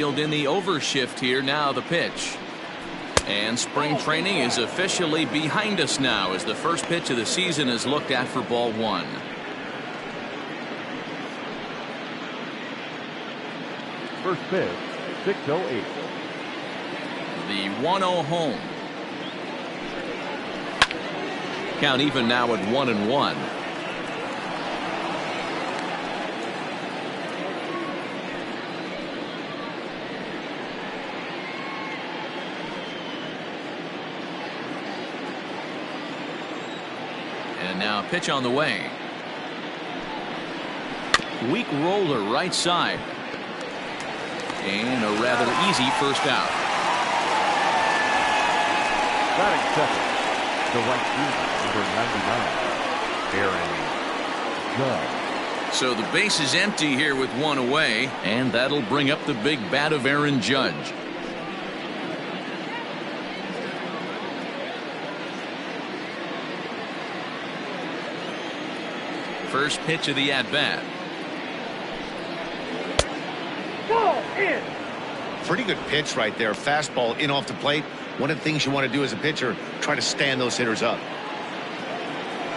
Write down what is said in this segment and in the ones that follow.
In the overshift here. Now the pitch. And spring training is officially behind us now as the first pitch of the season is looked at for ball one. First pitch, 6-0-8. The 1-0 home. Count even now at 1-1. And now pitch on the way. Weak roller right side. And a rather easy first out. Batting second, the right fielder, number 99, Aaron Judge. So the base is empty here with one away, and that'll bring up the big bat of Aaron Judge. First pitch of the at-bat. Ball in. Pretty good pitch right there. Fastball in off the plate. One of the things you want to do as a pitcher, try to stand those hitters up.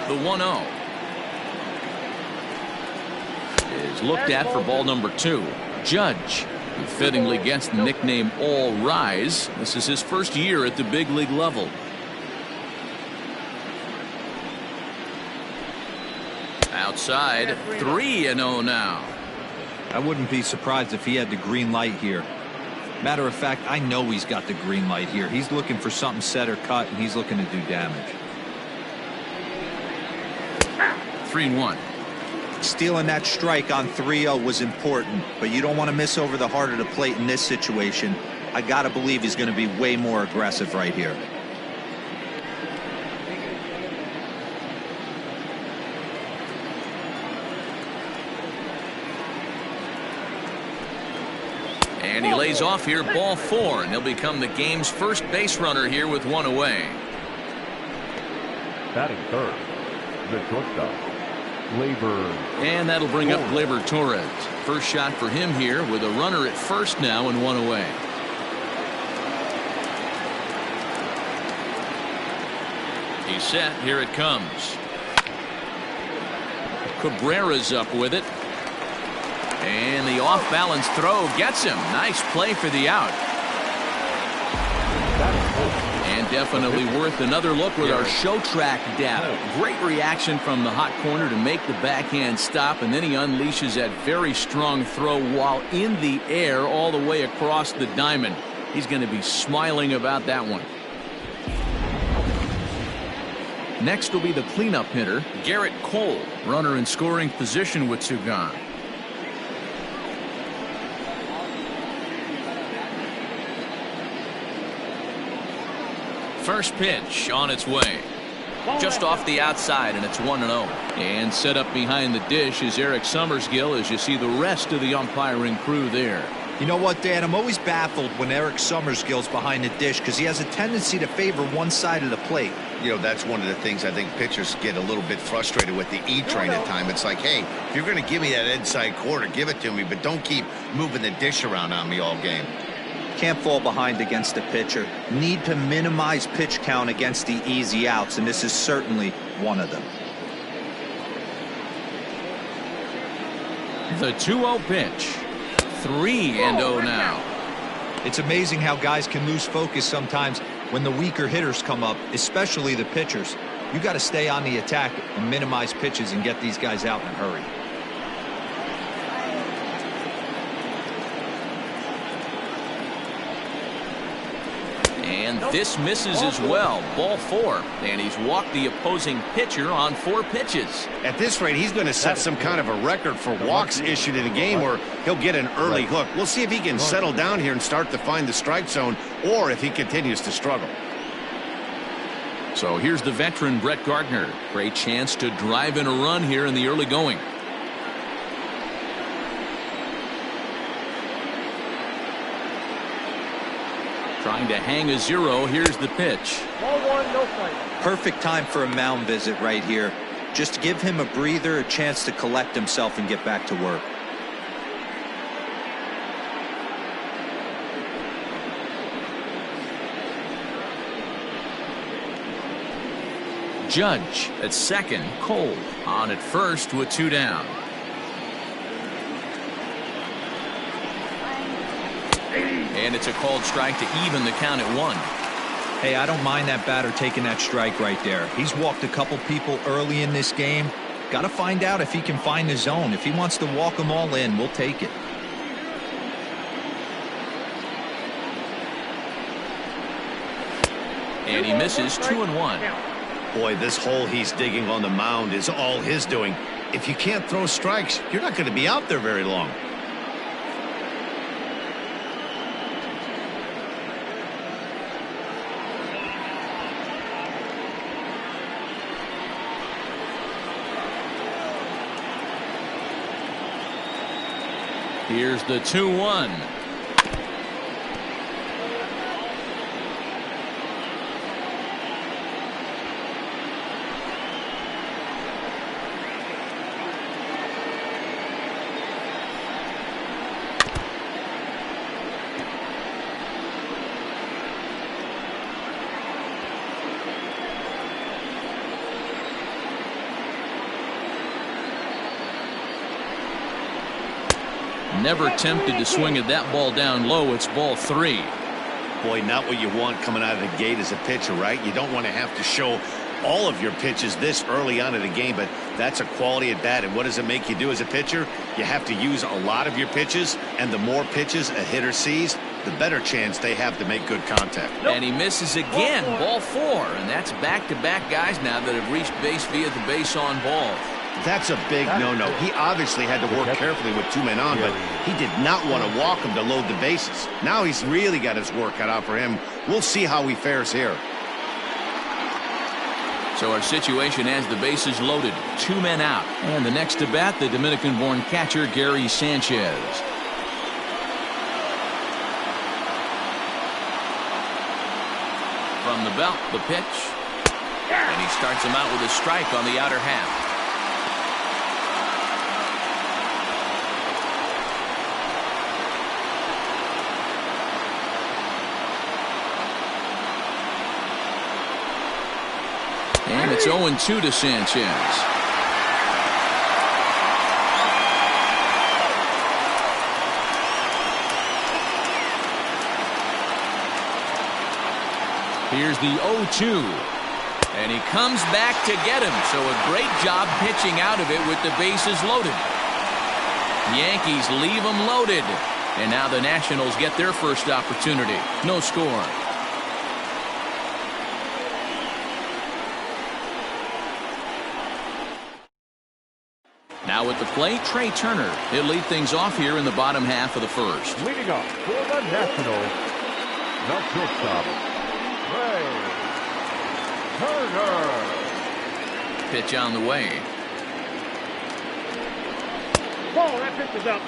The 1-0 is looked at for ball number 2. Judge, who fittingly gets the nickname All Rise. This is his first year at the big league level. Outside, 3-0 now. I wouldn't be surprised if he had the green light here. Matter of fact, I know he's got the green light here. He's looking for something set or cut, and he's looking to do damage. 3-1. Stealing that strike on 3-0 was important, but you don't want to miss over the heart of the plate in this situation. I got to believe he's going to be way more aggressive right here. And he lays off here, ball 4, and he'll become the game's first base runner here with one away. Batting third, the shortstop, Gleyber. And that'll bring up Gleyber Torres. First shot for him here with a runner at first now and one away. He's set. Here it comes. Cabrera's up with it. And the off-balance throw gets him. Nice play for the out. And definitely worth another look with our show track data. Great reaction from the hot corner to make the backhand stop, and then he unleashes that very strong throw while in the air all the way across the diamond. He's going to be smiling about that one. Next will be the cleanup hitter, Garrett Cole, runner in scoring position with two gone. First pitch on its way. Just off the outside, and it's 1-0. And set up behind the dish is Eric Summersgill as you see the rest of the umpiring crew there. You know what, Dan? I'm always baffled when Eric Summersgill's behind the dish because he has a tendency to favor one side of the plate. You know, that's one of the things I think pitchers get a little bit frustrated with the E-train at time. It's like, hey, if you're going to give me that inside quarter, give it to me, but don't keep moving the dish around on me all game. Can't fall behind against the pitcher. Need to minimize pitch count against the easy outs, and this is certainly one of them. The 2-0 pitch. 3-0 now. It's amazing how guys can lose focus sometimes when the weaker hitters come up, especially the pitchers. You got to stay on the attack and minimize pitches and get these guys out in a hurry. And this misses as well. Ball 4. And he's walked the opposing pitcher on 4 pitches. At this rate, he's going to set some kind of a record for walks issued in a game where he'll get an early hook. We'll see if he can settle down here and start to find the strike zone, or if he continues to struggle. So here's the veteran Brett Gardner. Great chance to drive in a run here in the early going. Trying to hang a 0. Here's the pitch. Ball 1, no fight. Perfect time for a mound visit right here. Just give him a breather, a chance to collect himself and get back to work. Judge at second. Cole on at first with 2 down. And it's a called strike to even the count at 1. Hey, I don't mind that batter taking that strike right there. He's walked a couple people early in this game. Got to find out if he can find the zone. If he wants to walk them all in, we'll take it. And he misses 2-1. Boy, this hole he's digging on the mound is all his doing. If you can't throw strikes, you're not going to be out there very long. Here's the 2-1. Never tempted to swing at that ball down low. It's ball 3. Boy, not what you want coming out of the gate as a pitcher, right? You don't want to have to show all of your pitches this early on in the game, but that's a quality at bat. And what does it make you do as a pitcher? You have to use a lot of your pitches, and the more pitches a hitter sees, the better chance they have to make good contact. And he misses again. Ball 4. And that's back-to-back guys now that have reached base via the base on ball. That's a big no-no. He obviously had to work carefully with 2 men on, but he did not want to walk him to load the bases. Now he's really got his work cut out for him. We'll see how he fares here. So our situation has the bases loaded. 2 men out. And the next to bat, the Dominican-born catcher, Gary Sanchez. From the belt, the pitch. And he starts him out with a strike on the outer half. And it's 0-2 to Sanchez. Here's the 0-2. And he comes back to get him. So a great job pitching out of it with the bases loaded. Yankees leave them loaded. And now the Nationals get their first opportunity. No score. Now at the plate, Trey Turner. He'll lead things off here in the bottom half of the first. Leading off for the Nationals, the shortstop, Trey Turner. Pitch on the way. Ball, that pitch is up.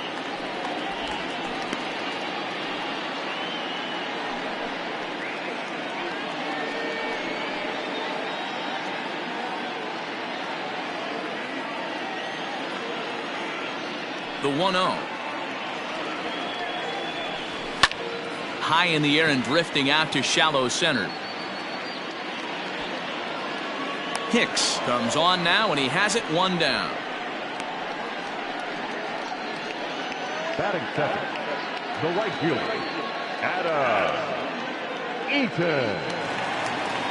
The 1-0. High in the air and drifting out to shallow center. Hicks comes on now, and he has it 1 down. Batting second, the right fielder, Adam Eaton.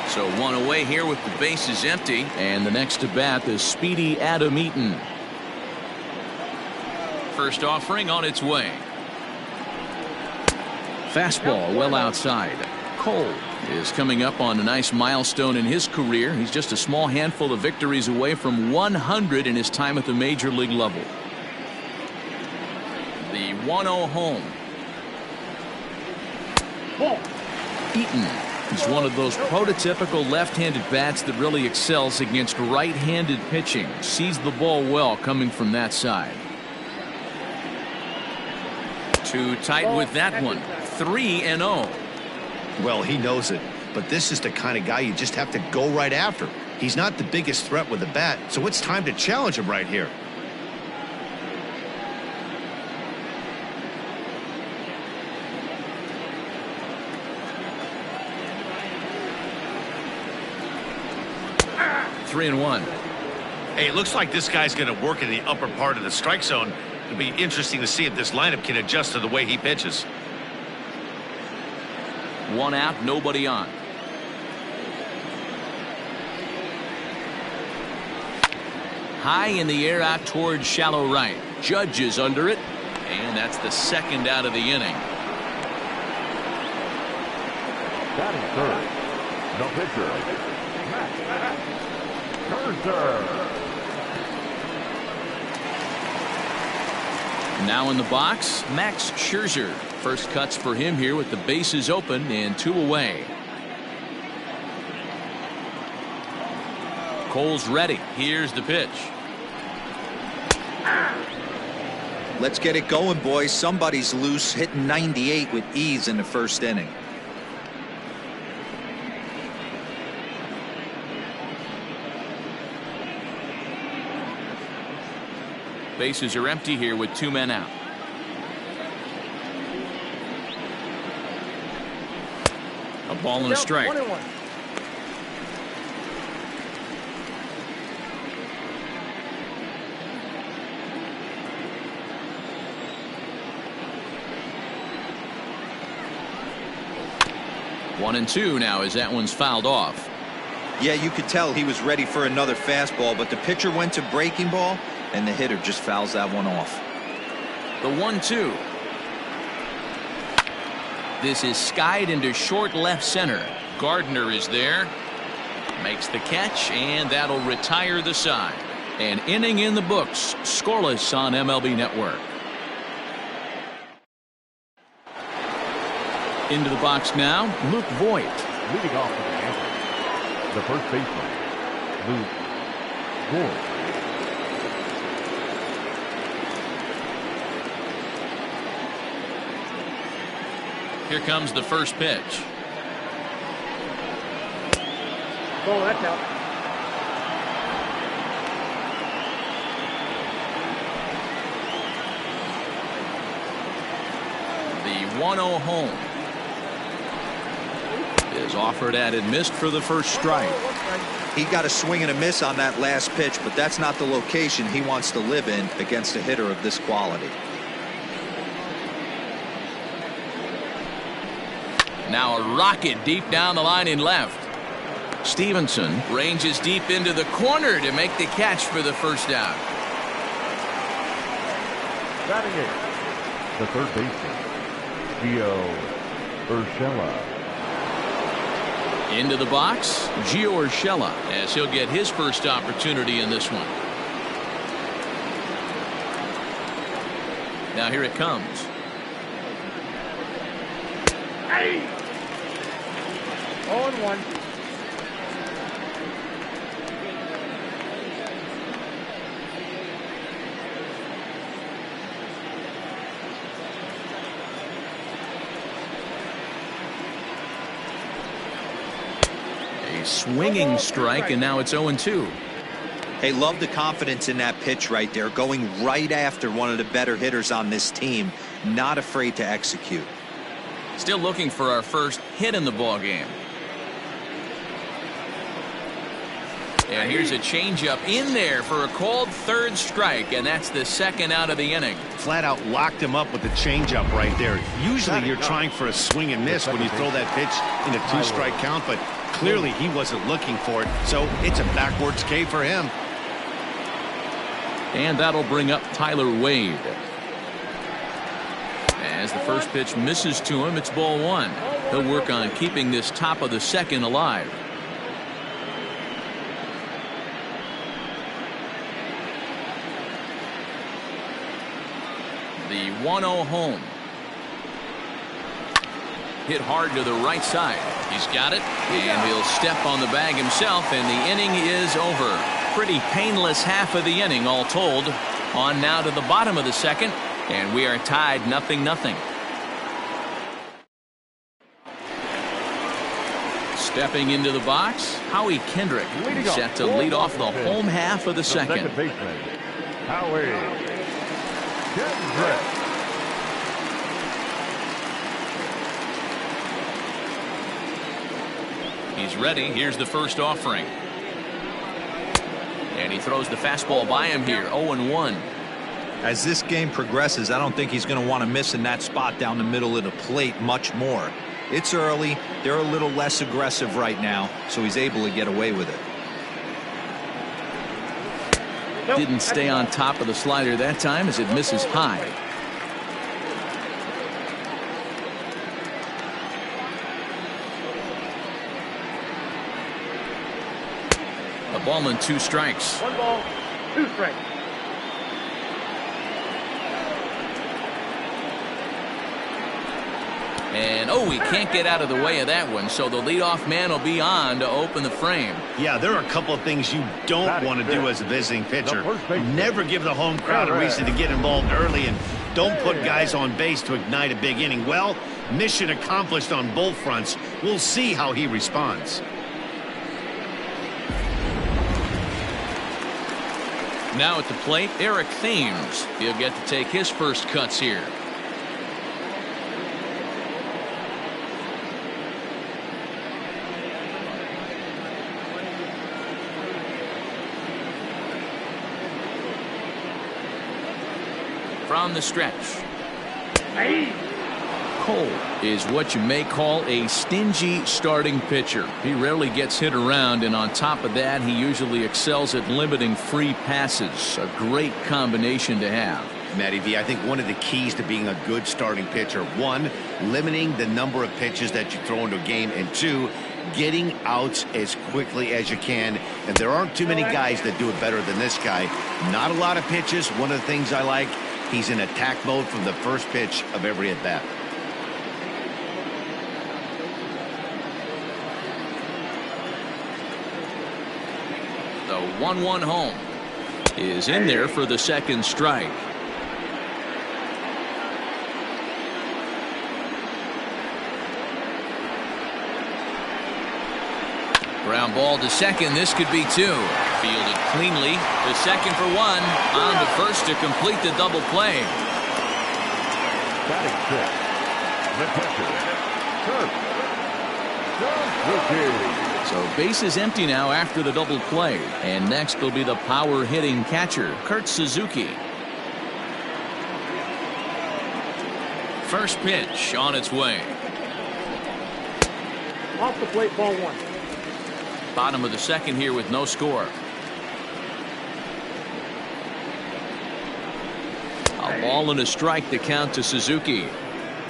So 1 away here with the bases empty. And the next to bat, the speedy Adam Eaton. First offering on its way. Fastball well outside. Cole is coming up on a nice milestone in his career. He's just a small handful of victories away from 100 in his time at the major league level. The 1-0 home. Eaton is one of those prototypical left-handed bats that really excels against right-handed pitching. Sees the ball well coming from that side. Too tight with that one. 3-0. Well, he knows it, but this is the kind of guy you just have to go right after. He's not the biggest threat with the bat, so it's time to challenge him right here. 3-1. Hey, it looks like this guy's going to work in the upper part of the strike zone. It'll be interesting to see if this lineup can adjust to the way he pitches. 1 out, nobody on. High in the air out towards shallow right. Judge is under it, and that's the 2nd out of the inning. Batting third, no pitcher. Scherzer. Now in the box, Max Scherzer. First cuts for him here with the bases open and 2 away. Cole's ready. Here's the pitch. Let's get it going, boys. Somebody's loose, hitting 98 with ease in the first inning. Bases are empty here with 2 men out. A ball and a strike. 1-1. One and 2 now as that one's fouled off. Yeah, you could tell he was ready for another fastball, but the pitcher went to breaking ball, and the hitter just fouls that one off. The 1-2. This is skied into short left center. Gardner is there. Makes the catch, and that'll retire the side. An inning in the books. Scoreless on MLB Network. Into the box now, Luke Voigt. Leading off for the Yankees, the first baseman, Luke Voigt. Here comes the first pitch. Oh, that's out. The 1-0 home is offered at and missed for the first strike. He got a swing and a miss on that last pitch, but that's not the location he wants to live in against a hitter of this quality. Now a rocket deep down the line in left. Stevenson ranges deep into the corner to make the catch for the first out. Batting eighth, the third baseman, Gio Urshela. Into the box, Gio Urshela, as he'll get his first opportunity in this one. Now here it comes. Hey! 0-1. A swinging strike, and now it's 0-2. Hey, love the confidence in that pitch right there, going right after one of the better hitters on this team, not afraid to execute. Still looking for our first hit in the ball game. And here's a changeup in there for a called third strike, and that's the 2nd out of the inning. Flat out locked him up with the changeup right there. Usually you're trying for a swing and miss when you throw that pitch in a 2-strike count, but clearly he wasn't looking for it, so it's a backwards K for him. And that'll bring up Tyler Wade. As the first pitch misses to him, it's ball 1. He'll work on keeping this top of the 2nd alive. The 1-0 home. Hit hard to the right side. He's got it, and he'll step on the bag himself, and the inning is over. Pretty painless half of the inning, all told. On now to the bottom of the 2nd, and we are tied 0-0. Stepping into the box, Howie Kendrick, set to lead off the home half of the 2nd. Second baseman, Howie Kendrick. He's ready. Here's the first offering. And he throws the fastball by him here. 0-1. As this game progresses, I don't think he's going to want to miss in that spot down the middle of the plate much more. It's early. They're a little less aggressive right now, so he's able to get away with it. Didn't stay on top of the slider that time as it misses high. A ball and 2 strikes. 1 ball, 2 strikes. And he can't get out of the way of that one, so the leadoff man will be on to open the frame. Yeah, there are a couple of things you don't want to do as a visiting pitcher. Never give the home crowd a reason to get involved early, and don't put guys on base to ignite a big inning. Well, mission accomplished on both fronts. We'll see how he responds. Now at the plate, Eric Thames. He'll get to take his first cuts here. From the stretch. Cole is what you may call a stingy starting pitcher. He rarely gets hit around, and on top of that, he usually excels at limiting free passes. A great combination to have. Matty V, I think one of the keys to being a good starting pitcher, 1, limiting the number of pitches that you throw into a game, and 2, getting outs as quickly as you can. And there aren't too many guys that do it better than this guy. Not a lot of pitches. One of the things I like, he's in attack mode from the first pitch of every at bat. The 1-1 home is in there for the second strike. Ground ball to second. This could be 2. Fielded cleanly. The second for 1. On to first to complete the double play. Batting 6. The pitcher. So base is empty now after the double play. And next will be the power hitting catcher, Kurt Suzuki. First pitch on its way. Off the plate, ball 1. Bottom of the second here with no score. A ball and a strike to count to Suzuki.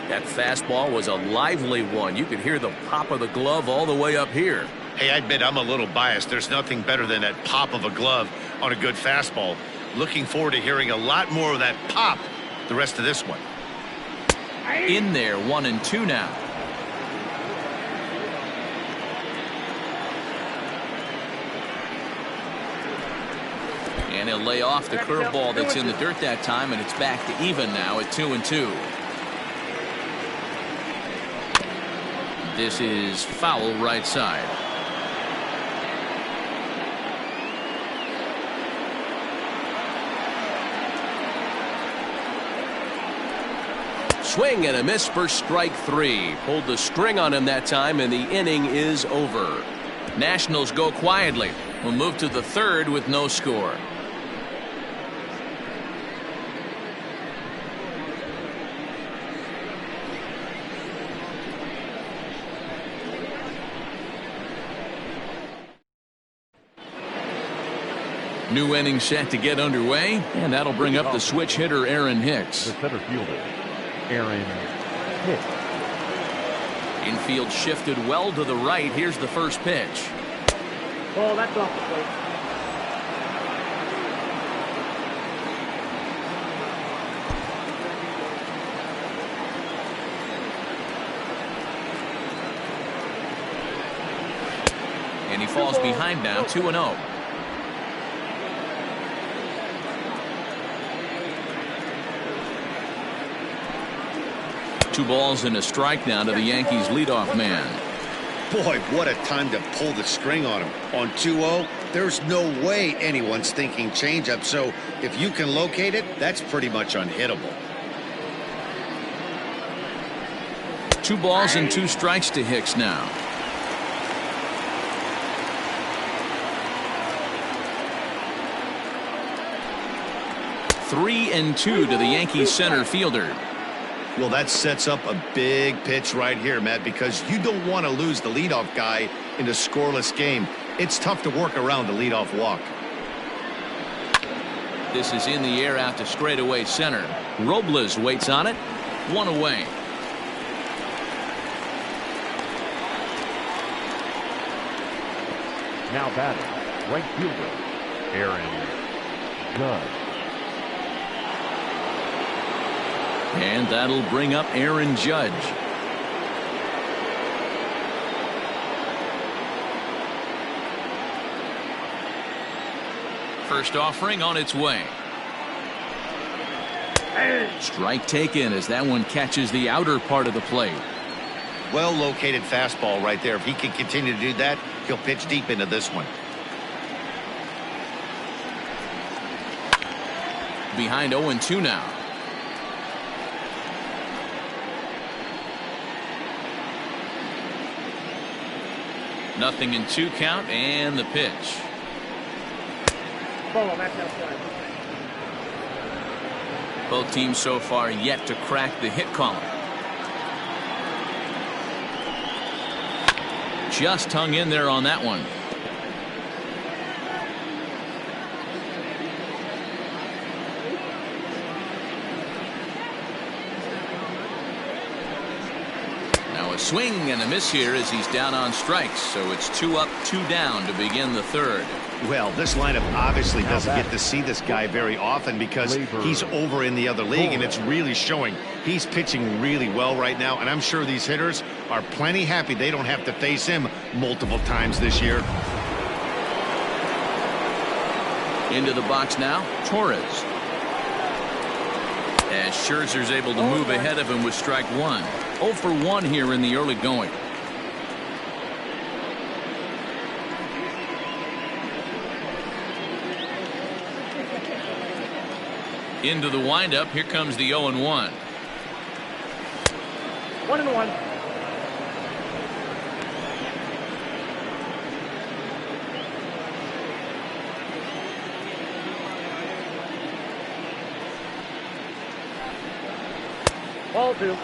That fastball was a lively one. You could hear the pop of the glove all the way up here. Hey, I admit I'm a little biased. There's nothing better than that pop of a glove on a good fastball. Looking forward to hearing a lot more of that pop the rest of this one. In there, 1-2 now. And he'll lay off the curveball that's in the dirt that time, and it's back to even now at 2-2. This is foul right side. Swing and a miss for strike 3. Pulled the string on him that time, and the inning is over. Nationals go quietly. We'll move to the third with no score. New inning set to get underway, and that'll bring up the switch hitter Aaron Hicks. The center fielder, Aaron Hicks. Infield shifted well to the right. Here's the first pitch. Ball, that's off the plate. And he falls behind now, 2-0. Two balls and a strike now to the Yankees leadoff man. Boy, what a time to pull the string on him. On 2-0, there's no way anyone's thinking changeup. So if you can locate it, that's pretty much unhittable. 2 balls and 2 strikes to Hicks now. 3-2 to the Yankees center fielder. Well, that sets up a big pitch right here, Matt, because you don't want to lose the leadoff guy in a scoreless game. It's tough to work around the leadoff walk. This is in the air out to straightaway center. Robles waits on it. 1 away. Now batting, right fielder, Aaron Judge. And that'll bring up Aaron Judge. First offering on its way. Strike taken as that one catches the outer part of the plate. Well located fastball right there. If he can continue to do that, he'll pitch deep into this one. Behind 0-2 now. Nothing in 2 count and the pitch. Both teams so far yet to crack the hit column. Just hung in there on that one. Now a swing and a miss here as he's down on strikes. So it's 2 up, 2 down to begin the third. Well, this lineup obviously doesn't get to see this guy very often because he's over in the other league, and it's really showing. He's pitching really well right now, and I'm sure these hitters are plenty happy they don't have to face him multiple times this year. Into the box now, Torres. As Scherzer's able to move ahead of him with strike 1. 0 for 1 here in the early going. Into the windup. Here comes the 0-1. 1-1. Ball 2.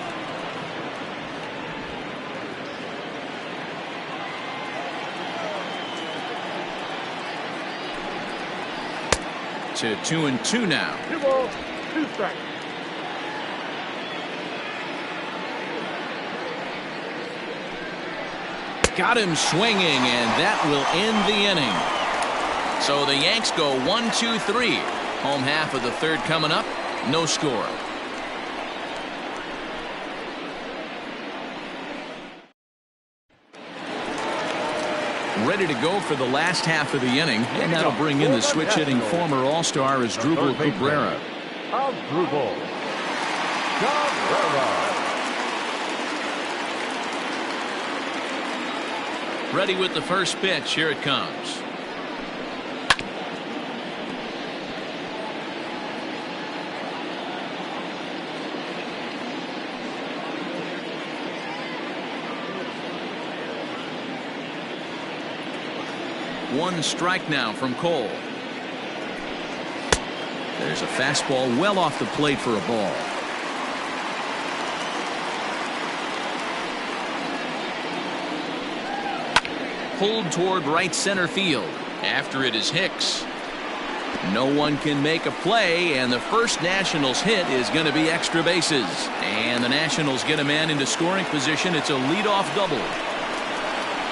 To 2-2 now. 2 balls, 2 strikes. Got him swinging, and that will end the inning. So the Yanks go 1-2-3. Home half of the third coming up. No score. Ready to go for the last half of the inning, and that'll bring in the switch hitting former All-Star Asdrubal Cabrera. Asdrubal Cabrera. Ready with the first pitch. Here it comes. One strike now from Cole. There's a fastball well off the plate for a ball. Pulled toward right center field. After it is Hicks. No one can make a play, and the first Nationals hit is going to be extra bases. And the Nationals get a man into scoring position. It's a leadoff double.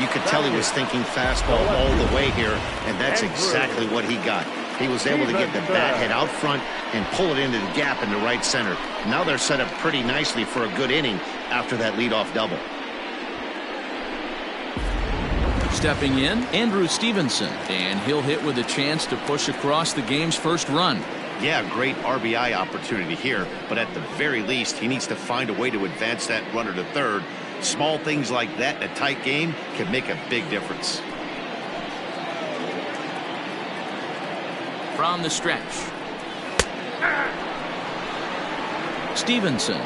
You could tell he was thinking fastball all the way here, and that's exactly what he got. He was able to get the bat head out front and pull it into the gap into right center. Now they're set up pretty nicely for a good inning after that leadoff double. Stepping in, Andrew Stevenson, and he'll hit with a chance to push across the game's first run. Yeah, great RBI opportunity here, but at the very least, he needs to find a way to advance that runner to third. Small things like that in a tight game can make a big difference. From the stretch. Stevenson,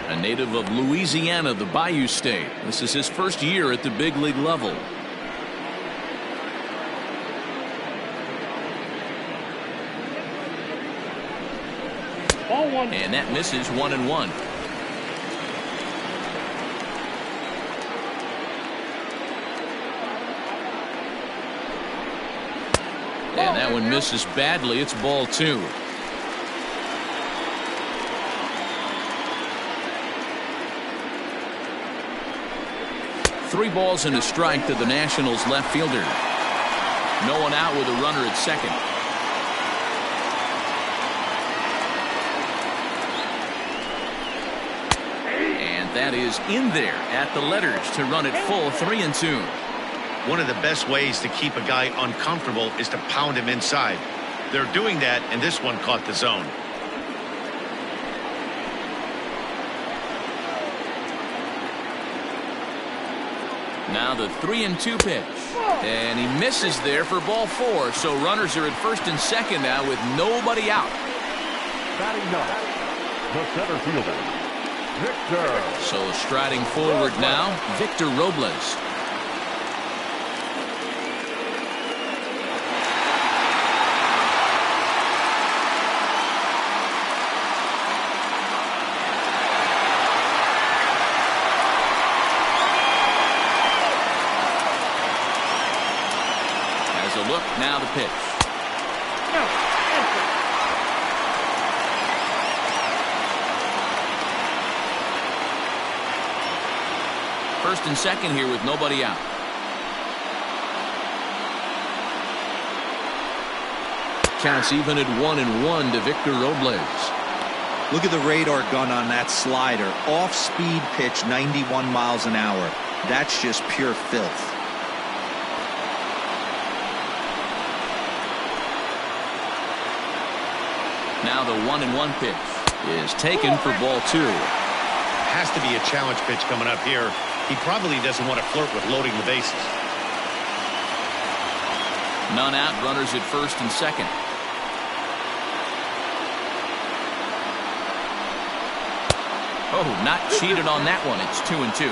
a native of Louisiana, the Bayou State. This is his first year at the big league level. And that misses 1-1. And that one misses badly. It's ball 2. Three balls and a strike to the Nationals left fielder. No one out with a runner at second. And that is in there at the letters to run it full 3-2. One of the best ways to keep a guy uncomfortable is to pound him inside. They're doing that, and this one caught the zone. Now the 3-2 pitch. And he misses there for ball 4. So runners are at first and second now with nobody out. Batting ninth, the center fielder, Victor. So striding forward now, Victor Robles. Look, now the pitch. First and second here with nobody out. Counts even at 1-1 to Victor Robles. Look at the radar gun on that slider. Off-speed pitch, 91 miles an hour. That's just pure filth. Now the 1-1 pitch is taken for ball 2. Has to be a challenge pitch coming up here. He probably doesn't want to flirt with loading the bases. None out, runners at first and second. Oh, not cheated on that one. It's 2-2.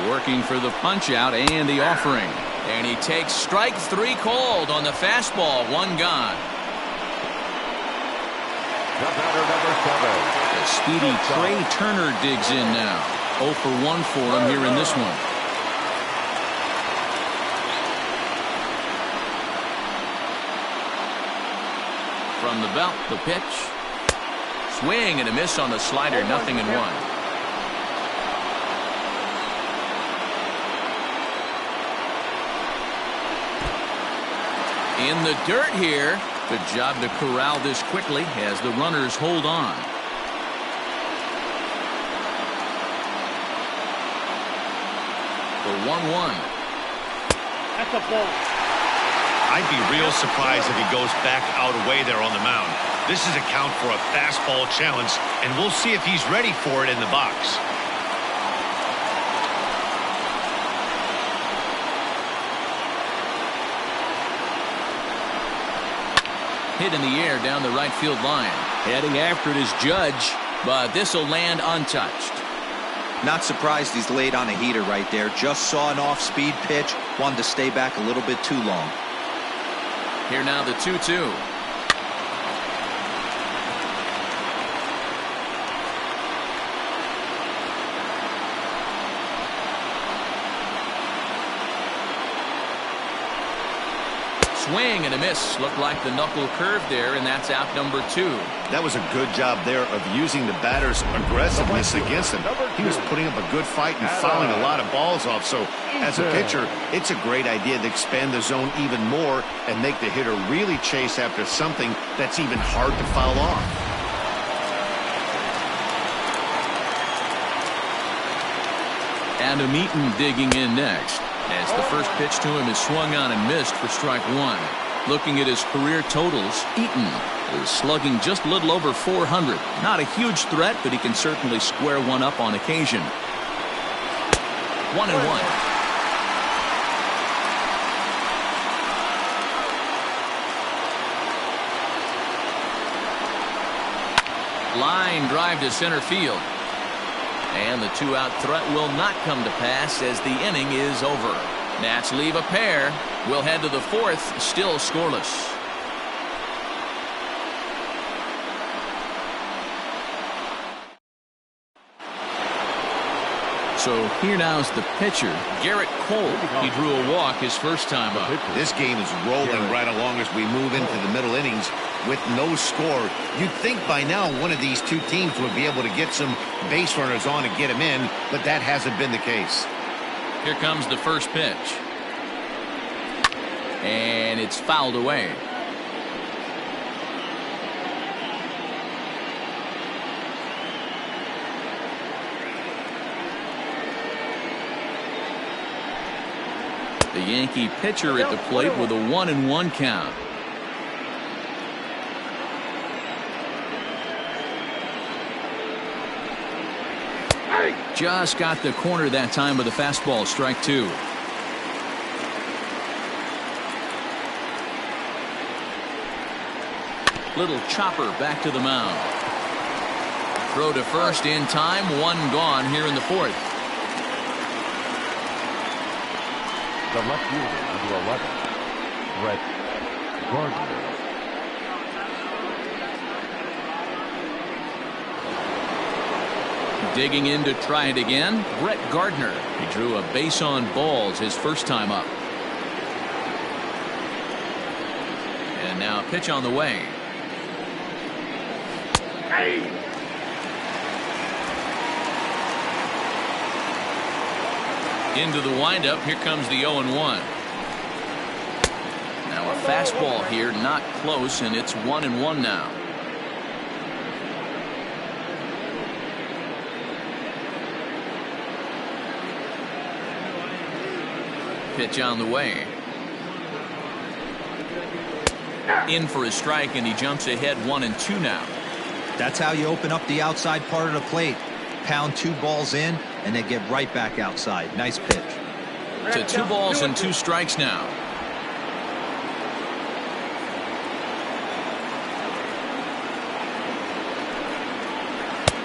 Working for the punch out and the offering. And he takes strike 3 called on the fastball. 1 gone. The batter, number 7. The speedy Trey Turner digs in now. 0 for 1 for him here in this one. From the belt, the pitch. Swing and a miss on the slider. 0-1. In the dirt here. Good job to corral this quickly as the runners hold on. The 1-1. That's a ball. I'd be real surprised if he goes back out away there on the mound. This is a count for a fastball challenge, and we'll see if he's ready for it in the box. Hit in the air down the right field line. Heading after it is Judge, but this will land untouched. Not surprised he's laid on a heater right there. Just saw an off-speed pitch. Wanted to stay back a little bit too long. Here now the 2-2. Swing and a miss. Looked like the knuckle curve there, and that's out number 2. That was a good job there of using the batter's aggressiveness against him. He was putting up a good fight and fouling a lot of balls off. So as a pitcher, it's a great idea to expand the zone even more and make the hitter really chase after something that's even hard to foul off. Adam Eaton digging in next, as the first pitch to him is swung on and missed for strike 1. Looking at his career totals, Eaton is slugging just a little over 400. Not a huge threat, but he can certainly square one up on occasion. 1-1. Line drive to center field. And the 2-out threat will not come to pass as the inning is over. Nats leave a pair. We'll head to the fourth, still scoreless. So here now's the pitcher, Garrett Cole. He drew a walk his first time up. This game is rolling right along as we move into the middle innings with no score. You'd think by now one of these two teams would be able to get some base runners on and get them in, but that hasn't been the case. Here comes the first pitch. And it's fouled away. The Yankee pitcher at the plate with a 1-1 count. Just got the corner that time with a fastball, strike two. Little chopper back to the mound. Throw to first in time, one gone here in the fourth. The left fielder, number 11, Brett Gardner. Digging in to try it again, Brett Gardner. He drew a base on balls his first time up. And now a pitch on the way. Into the windup. Here comes the 0-1. Now a fastball here, not close, and it's 1-1 now. Pitch on the way. In for a strike, and he jumps ahead 1-2 now. That's how you open up the outside part of the plate. Pound two balls in and then get right back outside. Nice pitch. To 2 balls and 2 strikes now.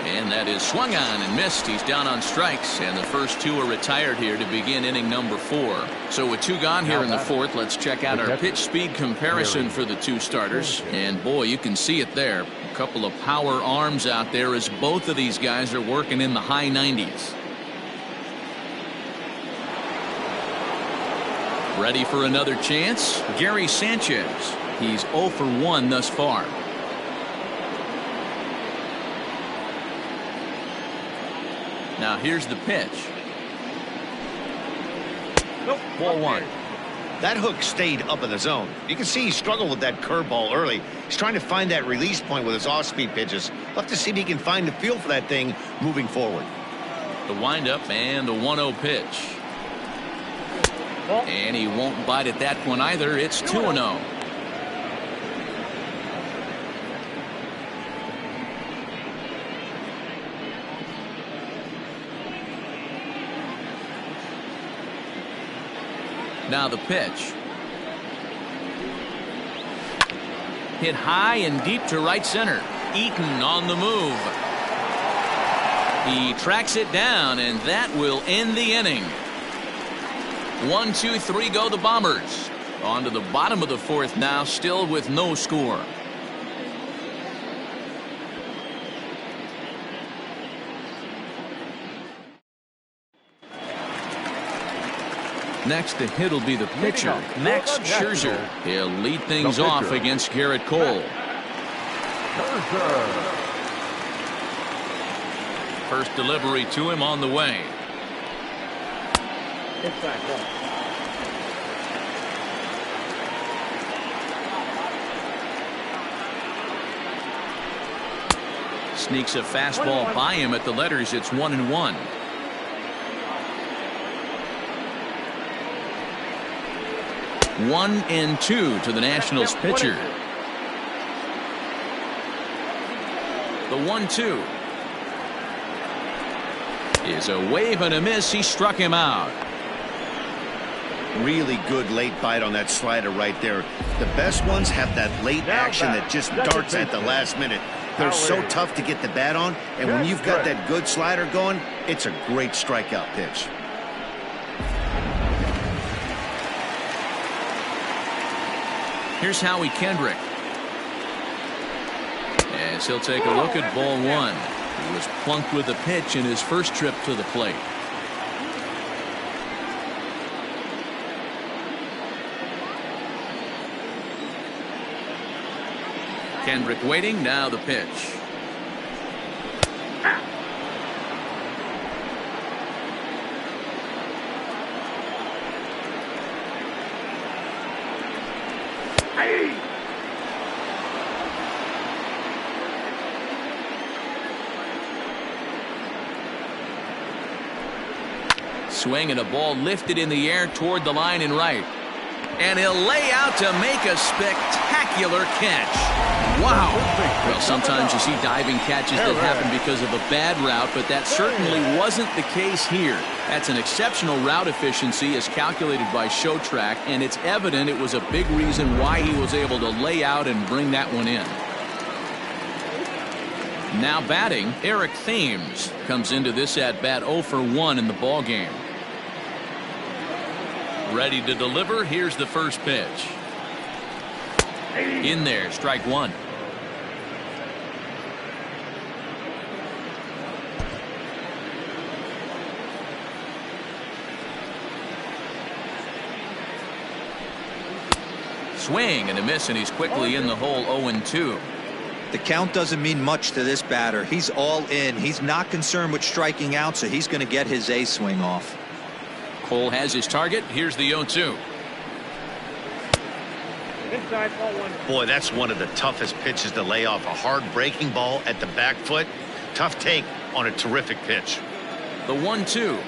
And that is swung on and missed. He's down on strikes, and the first 2 are retired here to begin inning number 4. So with 2 gone here in the fourth, let's check out our pitch speed comparison for the 2 starters. And boy, you can see it there. A couple of power arms out there as both of these guys are working in the high 90s. Ready for another chance? Gary Sanchez. He's 0 for 1 thus far. Now here's the pitch. Ball 1. That hook stayed up in the zone. You can see he struggled with that curveball early. He's trying to find that release point with his off-speed pitches. We'll have to see if he can find the feel for that thing moving forward. The windup and the 1-0 pitch. And he won't bite at that one either. It's 2-0. Now the pitch. Hit high and deep to right center. Eaton on the move. He tracks it down, and that will end the inning. 1, 2, 3 go the Bombers. On to the bottom of the fourth now, still with no score. Next to hit will be the pitcher, Max Scherzer. He'll lead things off against Garrett Cole. First delivery to him on the way. Sneaks a fastball by him at the letters. It's 1-1. One and 2 to the Nationals pitcher. The 1-2 is a wave and a miss. He struck him out. Really good late bite on that slider right there. The best ones have that late action that just darts at the last minute. They're so tough to get the bat on, and when you've got that good slider going, it's a great strikeout pitch. Here's Howie Kendrick. As he'll take a look at ball one. He was plunked with a pitch in his first trip to the plate. Kendrick waiting. Now the pitch. Swing and a ball lifted in the air toward the line and right. And he'll lay out to make a spectacular catch. Wow. Well, sometimes you see diving catches that happen because of a bad route, but that certainly wasn't the case here. That's an exceptional route efficiency as calculated by Show Track, and it's evident it was a big reason why he was able to lay out and bring that one in. Now batting, Eric Thames comes into this at bat 0 for 1 in the ball game. Ready to deliver. Here's the first pitch. In there, strike one. Swing and a miss, and he's quickly in the hole. 0-2. The count doesn't mean much to this batter. He's all in. He's not concerned with striking out, so he's going to get his A swing off. Cole has his target. Here's the 0-2. Inside ball one. Boy, that's one of the toughest pitches to lay off. A hard breaking ball at the back foot. Tough take on a terrific pitch. The 1-2.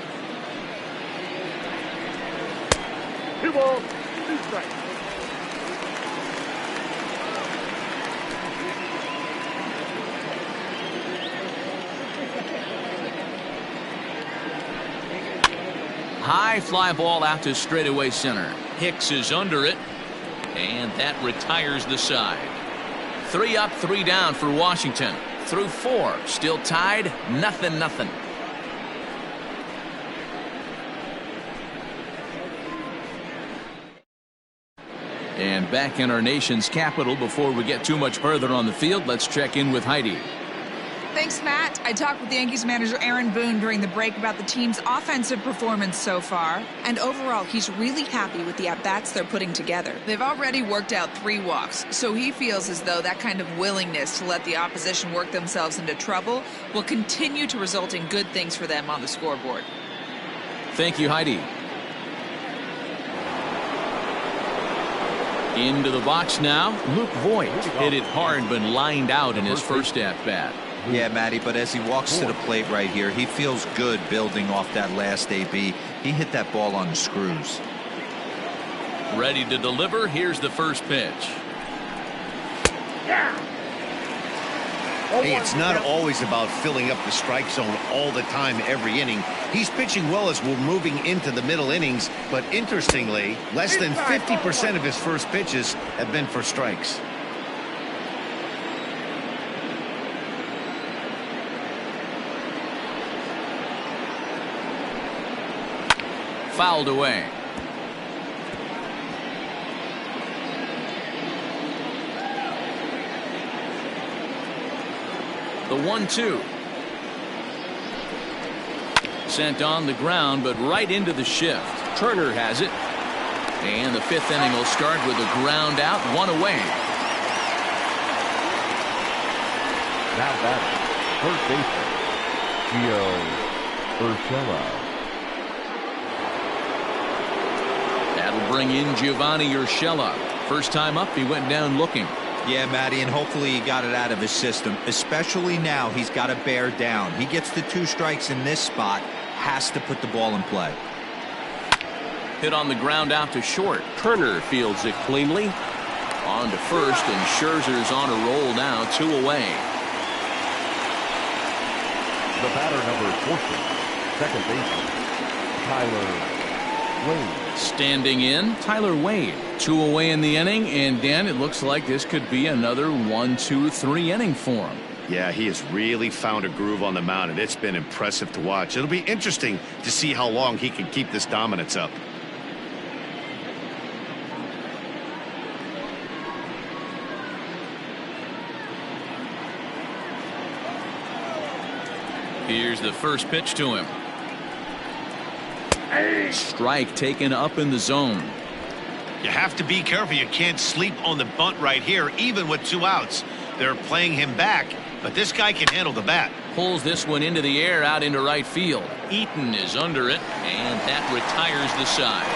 2 balls, 2 strikes. High fly ball out to straightaway center. Hicks is under it, and that retires the side. 3 up, 3 down for Washington. Through 4, still tied, 0-0. And back in our nation's capital, before we get too much further on the field, let's check in with Heidi. Thanks, Matt. I talked with Yankees manager Aaron Boone during the break about the team's offensive performance so far. And overall, he's really happy with the at-bats they're putting together. They've already worked out 3 walks, so he feels as though that kind of willingness to let the opposition work themselves into trouble will continue to result in good things for them on the scoreboard. Thank you, Heidi. Into the box now. Luke Voigt hit it hard but lined out in his first at-bat. Yeah, Matty, but as he walks to the plate right here, he feels good building off that last AB. He hit that ball on the screws. Ready to deliver. Here's the first pitch. Hey, it's not always about filling up the strike zone all the time every inning. He's pitching well as we're moving into the middle innings, but interestingly, less than 50% of his first pitches have been for strikes. Fouled away. The 1-2. Sent on the ground, but right into the shift. Turner has it. And the 5th inning will start with a ground out, 1 away. Now batting, first baseman, Gio Urshela. That'll bring in Giovanni Urshela. First time up, he went down looking. Yeah, Matty, and hopefully he got it out of his system. Especially now, he's got to bear down. He gets the 2 strikes in this spot, has to put the ball in play. Hit on the ground out to short. Turner fields it cleanly. On to first, and Scherzer's on a roll now, 2 away. The batter number 14, second baseman, Tyler Wade. Standing in, Tyler Wade. 2 away in the inning, and Dan, it looks like this could be another 1, 2, 3 inning for him. Yeah, he has really found a groove on the mound, and it's been impressive to watch. It'll be interesting to see how long he can keep this dominance up. Here's the first pitch to him. Strike taken up in the zone. You have to be careful. You can't sleep on the bunt right here, even with 2 outs. They're playing him back, but this guy can handle the bat. Pulls this one into the air out into right field. Eaton is under it, and that retires the side.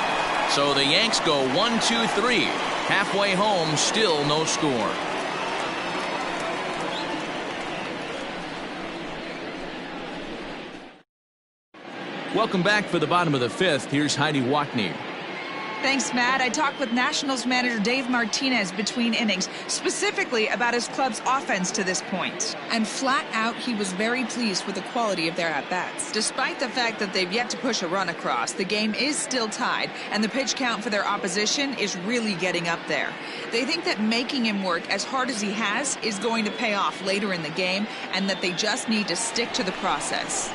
So the Yanks go 1-2-3. Halfway home, still no score. Welcome back for the bottom of the 5th. Here's Heidi Watney. Thanks, Matt. I talked with Nationals manager Dave Martinez between innings, specifically about his club's offense to this point. And flat out, he was very pleased with the quality of their at-bats. Despite the fact that they've yet to push a run across, the game is still tied, and the pitch count for their opposition is really getting up there. They think that making him work as hard as he has is going to pay off later in the game, and that they just need to stick to the process.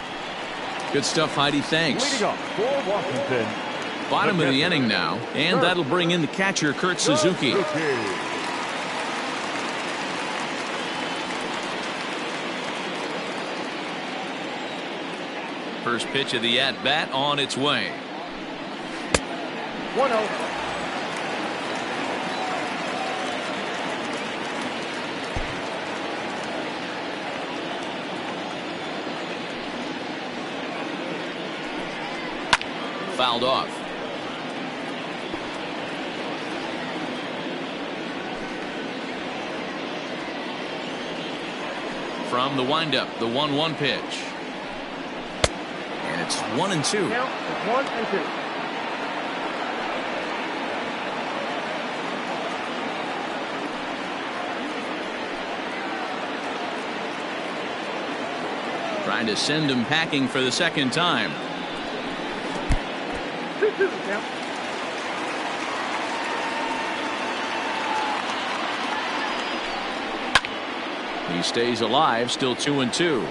Good stuff, Heidi. Thanks. Leading up for Washington. Bottom of the inning now, and that'll bring in the catcher, Kurt Suzuki. First pitch of the at-bat on its way. 1-0. Fouled off. From the windup, the 1-1 pitch. And it's 1-2. Count is 1-2. Trying to send him packing for the second time. 2-2 count. He stays alive, still 2-2.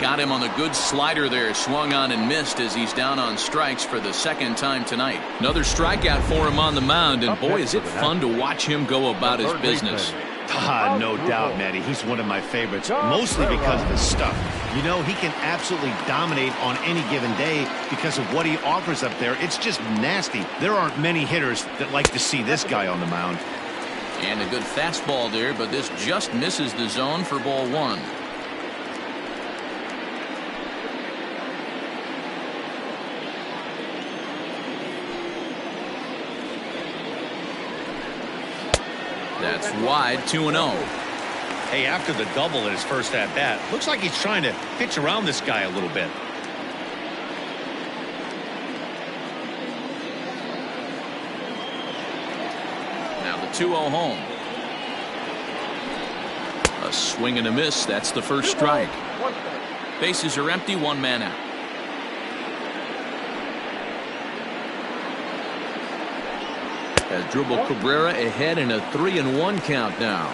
Got him on the good slider there. Swung on and missed as he's down on strikes for the second time tonight. Another strikeout for him on the mound, and boy, is it fun to watch him go about his business. No doubt, Matty. He's one of my favorites, mostly because of his stuff. You know, he can absolutely dominate on any given day because of what he offers up there. It's just nasty. There aren't many hitters that like to see this guy on the mound. And a good fastball there, but this just misses the zone for ball 1. That's wide, 2-0. Hey, after the double in his first at-bat, looks like he's trying to pitch around this guy a little bit. Now the 2-0 home. A swing and a miss. That's the first strike. Bases are empty, 1 man out. As Dribble Cabrera ahead in a 3-1 count now.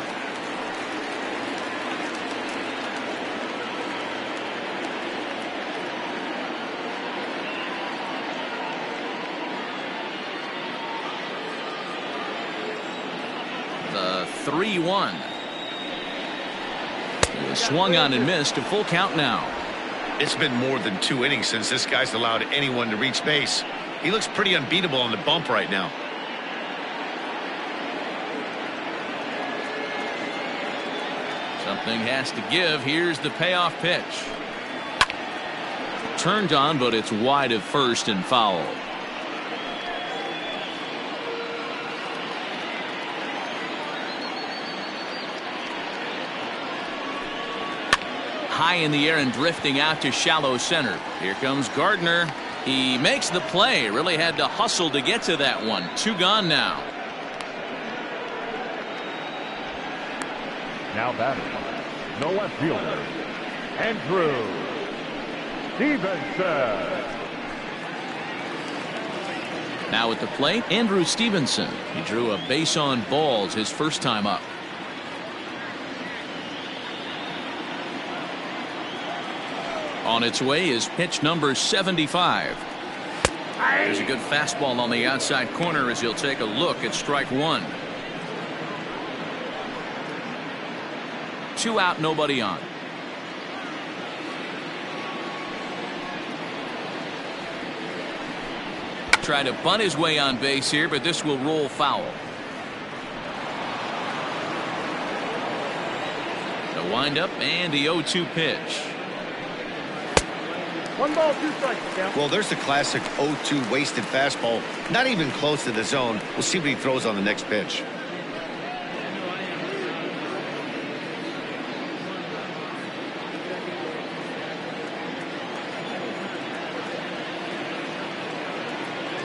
The 3-1. Swung on and missed. A full count now. It's been more than 2 innings since this guy's allowed anyone to reach base. He looks pretty unbeatable on the bump right now. Something has to give. Here's the payoff pitch. Turned on, but it's wide of first and foul. High in the air and drifting out to shallow center. Here comes Gardner. He makes the play. Really had to hustle to get to that one. 2 gone now. Now batting, the left fielder, Andrew Stevenson. Now at the plate, Andrew Stevenson. He drew a base on balls his first time up. On its way is pitch number 75. There's a good fastball on the outside corner as he'll take a look at strike one. 2 out, nobody on. Try to bunt his way on base here, but this will roll foul. The windup and the 0-2 pitch. 1 ball, 2 strikes. Well, there's the classic 0-2 wasted fastball. Not even close to the zone. We'll see what he throws on the next pitch.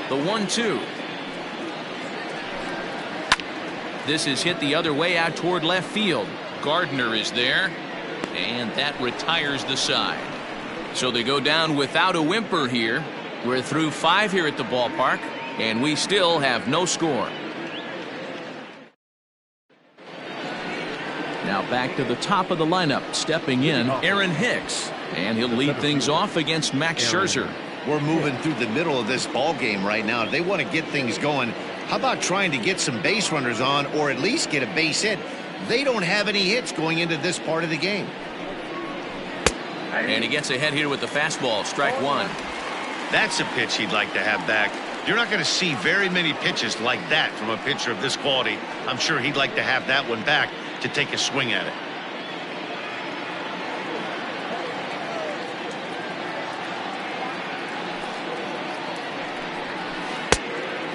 The 1-2. This is hit the other way out toward left field. Gardner is there, and that retires the side. So they go down without a whimper here. We're through 5 here at the ballpark, and we still have no score. Now back to the top of the lineup, stepping in, Aaron Hicks, and he'll lead things off against Max Scherzer. We're moving through the middle of this ball game right now. If they want to get things going, how about trying to get some base runners on or at least get a base hit? They don't have any hits going into this part of the game. And he gets ahead here with the fastball, strike one. That's a pitch he'd like to have back. You're not going to see very many pitches like that from a pitcher of this quality. I'm sure he'd like to have that one back to take a swing at it.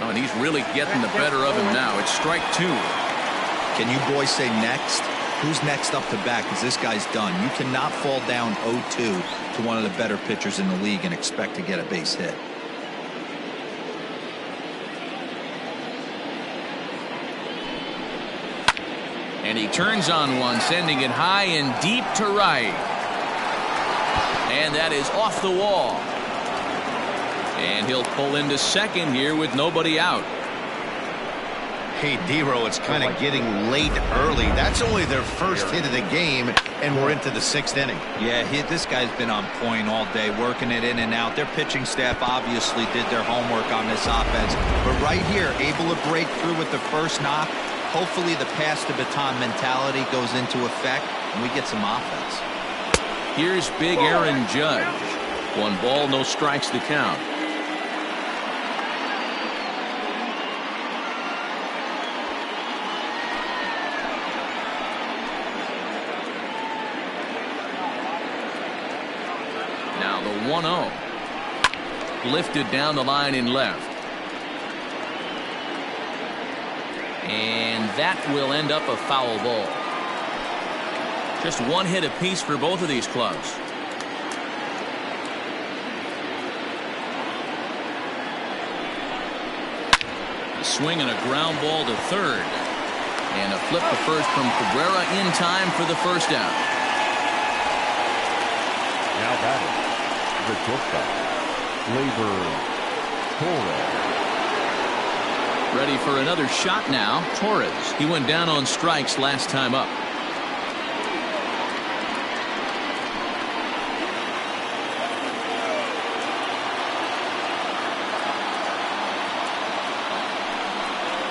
Oh, and he's really getting the better of him now. It's strike two. Can you boys say next? Who's next up to bat? Because this guy's done. You cannot fall down 0-2 to one of the better pitchers in the league and expect to get a base hit. And he turns on one, sending it high and deep to right. And that is off the wall. And he'll pull into second here with nobody out. Hey, D-Row, it's kind of getting late early. That's only their first hit of the game, and we're into the 6th inning. Yeah, this guy's been on point all day, working it in and out. Their pitching staff obviously did their homework on this offense. But right here, able to break through with the first knock. Hopefully the pass the baton mentality goes into effect, and we get some offense. Here's big Aaron Judge. 1 ball, no strikes to count. Now the 1-0. Lifted down the line in left. And that will end up a foul ball. Just 1 hit apiece for both of these clubs. A swing and a ground ball to third. And a flip to first from Cabrera in time for the first out. Now batting, the shortstop, Labor Torres. Ready for another shot now. Torres. He went down on strikes last time up.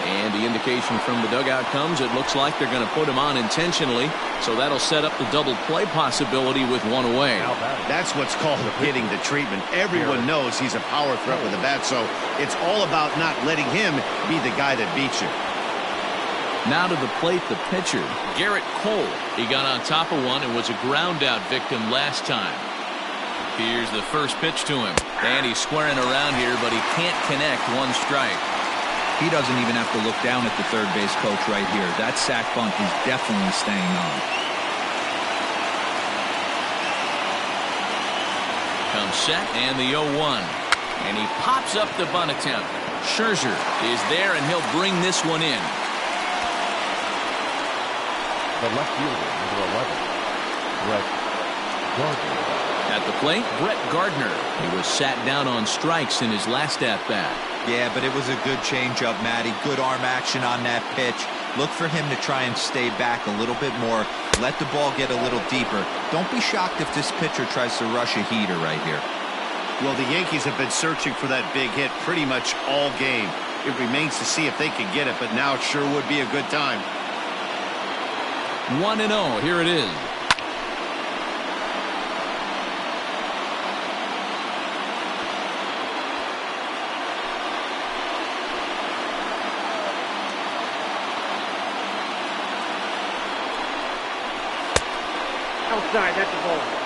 And the indication from the dugout comes. It looks like they're going to put him on intentionally. So that'll set up the double play possibility with 1 away. That's what's called getting the treatment. Everyone knows he's a power threat with a bat, so it's all about not letting him be the guy that beats you. Now to the plate, the pitcher, Garrett Cole. He got on top of one and was a ground out victim last time. Here's the first pitch to him. And he's squaring around here, but he can't connect. 1 strike. He doesn't even have to look down at the third base coach right here. That sac bunt is definitely staying on. Comes set and the 0-1. And he pops up the bunt attempt. Scherzer is there and he'll bring this one in. The left fielder, number 11, Brett Gardner. At the plate, Brett Gardner. He was sat down on strikes in his last at-bat. Yeah, but it was a good changeup, Matty. Good arm action on that pitch. Look for him to try and stay back a little bit more. Let the ball get a little deeper. Don't be shocked if this pitcher tries to rush a heater right here. Well, the Yankees have been searching for that big hit pretty much all game. It remains to see if they can get it, but now it sure would be a good time. 1-0. Here it is. Outside, that's the ball.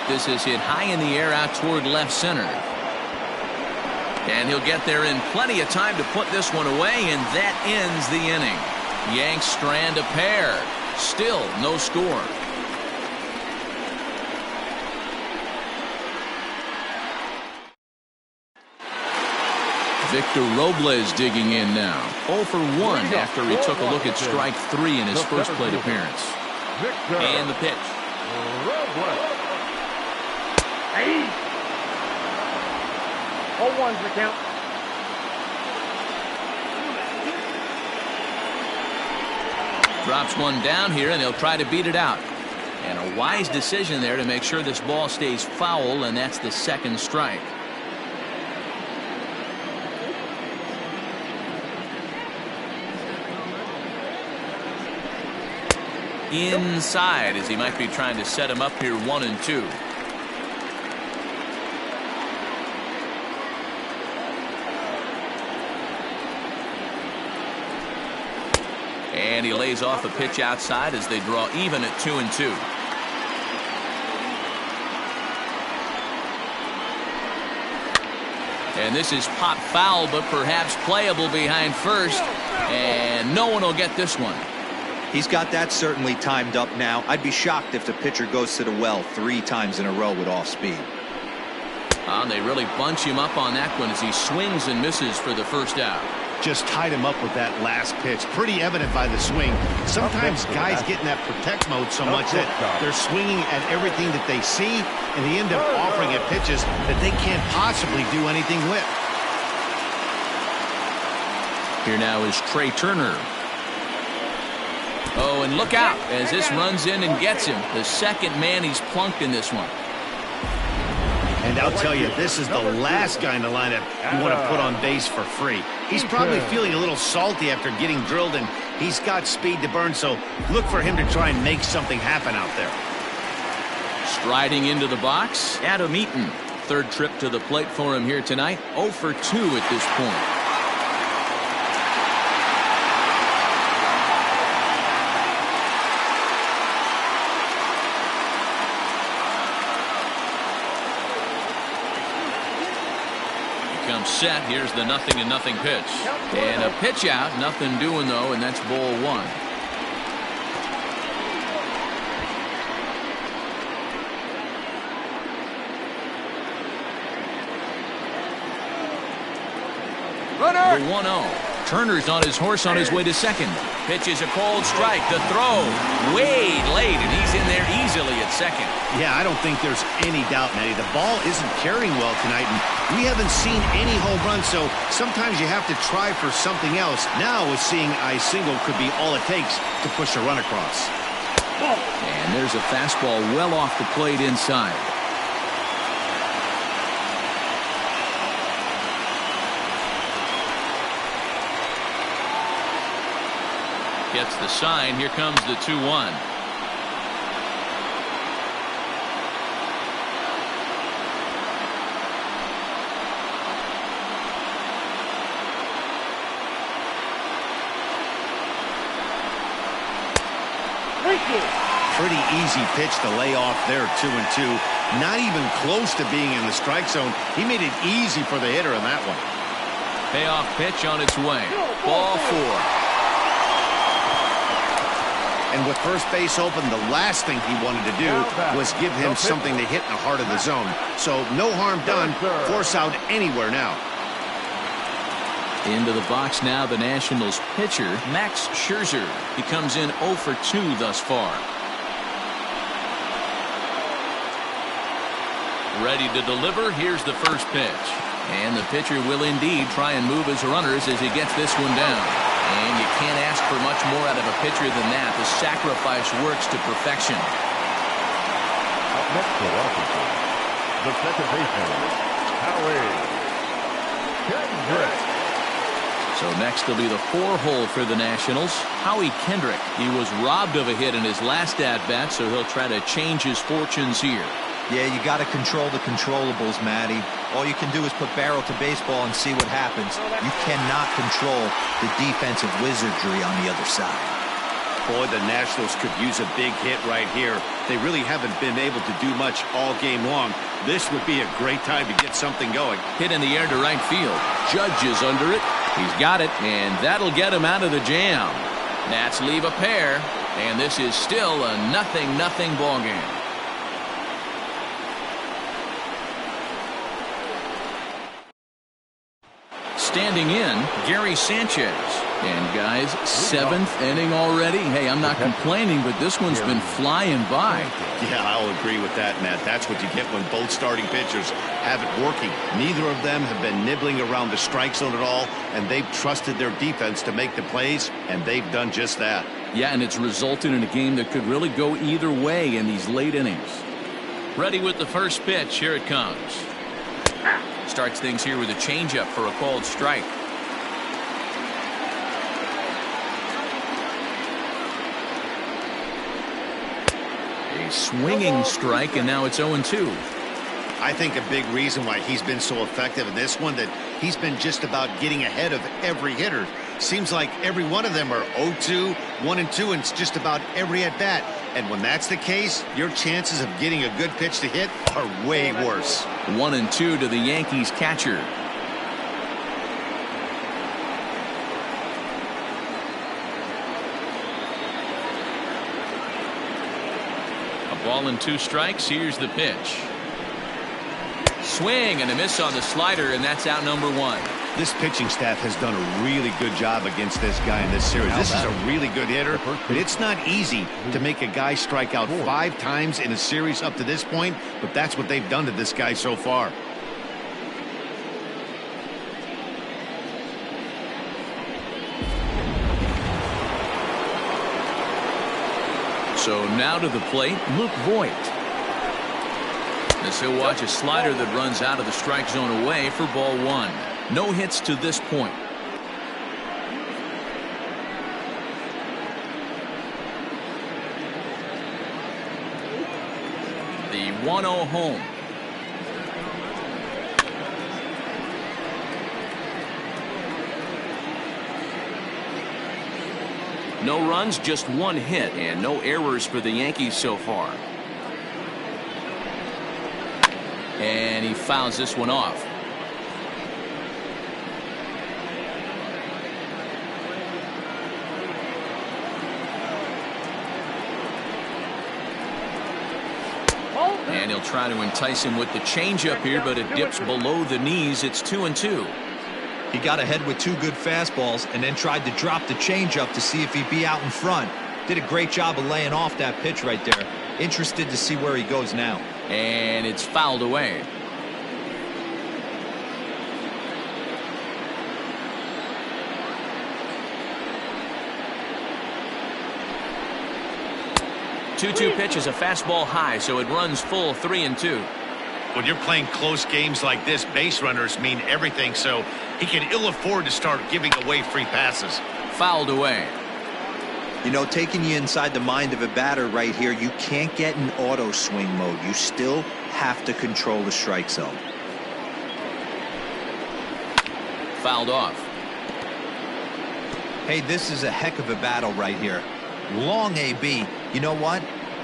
This is hit high in the air out toward left center. And he'll get there in plenty of time to put this one away, and that ends the inning. Yanks strand a pair. Still no score. Victor Robles digging in now. 0 for 1 after he took a look at strike 3 in his first plate appearance. And the pitch. Hey! 0-1's the count. Drops one down here, and they'll try to beat it out. And a wise decision there to make sure this ball stays foul, and that's the second strike. Inside, as he might be trying to set him up here 1-2. And he lays off a pitch outside as they draw even at 2-2. And this is pop foul, but perhaps playable behind first. And no one will get this one. He's got that certainly timed up now. I'd be shocked if the pitcher goes to the well 3 times in a row with off speed. They really bunch him up on that one as he swings and misses for the first out. Just tied him up with that last pitch. Pretty evident by the swing. Sometimes guys get in that protect mode so much that they're swinging at everything that they see, and they end up offering at pitches that they can't possibly do anything with. Here now is Trey Turner. Oh, and look out as this runs in and gets him. The second man he's plunked in this one. And I'll tell you, this is the last guy in the lineup you want to put on base for free. He's probably feeling a little salty after getting drilled, and he's got speed to burn, so look for him to try and make something happen out there. Striding into the box, Adam Eaton. Third trip to the plate for him here tonight. 0 for 2 at this point. Set. Here's the 0-0 pitch. And a pitch out. Nothing doing, though, and that's ball 1. Runner! The 1-0. Turner's on his horse on his way to second. Pitch is a cold strike. The throw way late, and he's in there easily at second. Yeah, I don't think there's any doubt, Matty. The ball isn't carrying well tonight, and we haven't seen any home runs, so sometimes you have to try for something else. Now, with seeing a single could be all it takes to push a run across. And there's a fastball well off the plate inside. Gets the sign. Here comes the 2-1. Pretty easy pitch to lay off there, 2-2. Not even close to being in the strike zone. He made it easy for the hitter in that one. Payoff pitch on its way. Ball 4. And with first base open, the last thing he wanted to do was give him something to hit in the heart of the zone. So no harm done. Force out anywhere now. Into the box now, the Nationals pitcher, Max Scherzer. He comes in 0 for 2 thus far. Ready to deliver. Here's the first pitch. And the pitcher will indeed try and move his runners as he gets this one down. And you can't ask for much more out of a pitcher than that. The sacrifice works to perfection. Up next for Washington, the second baseman, Kendrick. So next will be the 4-hole for the Nationals. Howie Kendrick. He was robbed of a hit in his last at-bat, so he'll try to change his fortunes here. Yeah, you got to control the controllables, Matty. All you can do is put barrel to baseball and see what happens. You cannot control the defensive wizardry on the other side. Boy, the Nationals could use a big hit right here. They really haven't been able to do much all game long. This would be a great time to get something going. Hit in the air to right field. Judge is under it. He's got it, and that'll get him out of the jam. Nats leave a pair, and this is still a 0-0 ball game. Standing in, Gary Sanchez. And guys, 7th inning already. Hey, I'm not complaining, but this one's been flying by. Yeah, I'll agree with that, Matt. That's what you get when both starting pitchers have it working. Neither of them have been nibbling around the strike zone at all, and they've trusted their defense to make the plays, and they've done just that. Yeah, and it's resulted in a game that could really go either way in these late innings. Ready with the first pitch. Here it comes. Starts things here with a changeup for a called strike. A swinging strike, and now it's 0-2. I think a big reason why he's been so effective in this one that he's been just about getting ahead of every hitter. Seems like every one of them are 0-2, 1-2, and it's just about every at bat. And when that's the case, your chances of getting a good pitch to hit are way worse. 1-2 to the Yankees catcher. A ball and 2 strikes. Here's the pitch. Swing and a miss on the slider, and that's out number 1. This pitching staff has done a really good job against this guy in this series. This is a really good hitter, but it's not easy to make a guy strike out 5 times in a series up to this point, but that's what they've done to this guy so far. So now to the plate, Luke Voigt. As he'll watch a slider that runs out of the strike zone away for ball 1. No hits to this point. The 1-0 home. No runs, just 1 hit, and no errors for the Yankees so far. And he fouls this one off. And he'll try to entice him with the changeup here, but it dips below the knees. It's 2-2. He got ahead with 2 good fastballs and then tried to drop the changeup to see if he'd be out in front. Did a great job of laying off that pitch right there. Interested to see where he goes now. And it's fouled away. Two pitch is a fastball high, so it runs full 3-2. When you're playing close games like this, base runners mean everything, so he can ill afford to start giving away free passes. Fouled away. You know, taking you inside the mind of a batter right here, you can't get in auto swing mode. You still have to control the strike zone. Fouled off. Hey, this is a heck of a battle right here. Long AB. You know what?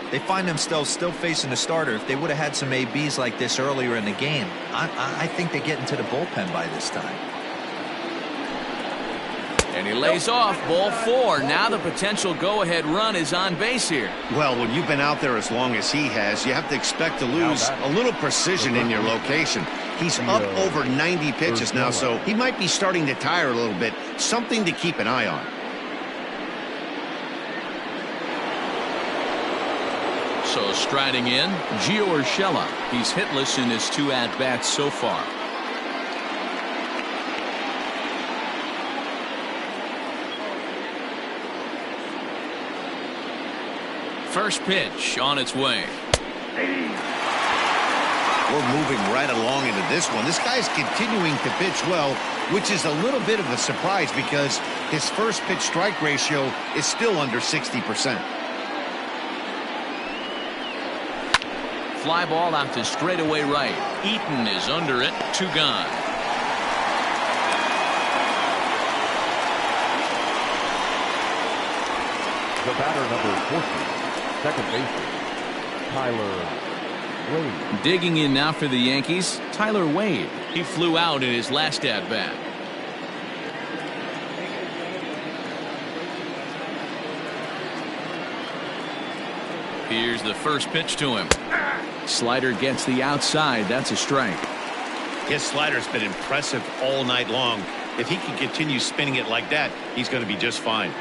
They find themselves still facing the starter. If they would have had some ABs like this earlier in the game, I think they get into the bullpen by this time. And he lays off ball 4. Now the potential go-ahead run is on base here. Well, when you've been out there as long as he has, you have to expect to lose a little precision in your location. He's up over 90 pitches now, so he might be starting to tire a little bit. Something to keep an eye on. So striding in, Gio Urshela. He's hitless in his 2 at-bats so far. First pitch on its way. We're moving right along into this one. This guy's continuing to pitch well, which is a little bit of a surprise because his first pitch strike ratio is still under 60%. Fly ball out to straightaway right. Eaton is under it. 2 gone. The batter, number 14, second baseman, Tyler Wade. Digging in now for the Yankees, Tyler Wade. He flew out in his last at-bat. Here's the first pitch to him. Slider gets the outside. That's a strike. His slider's been impressive all night long. If he can continue spinning it like that, he's going to be just fine.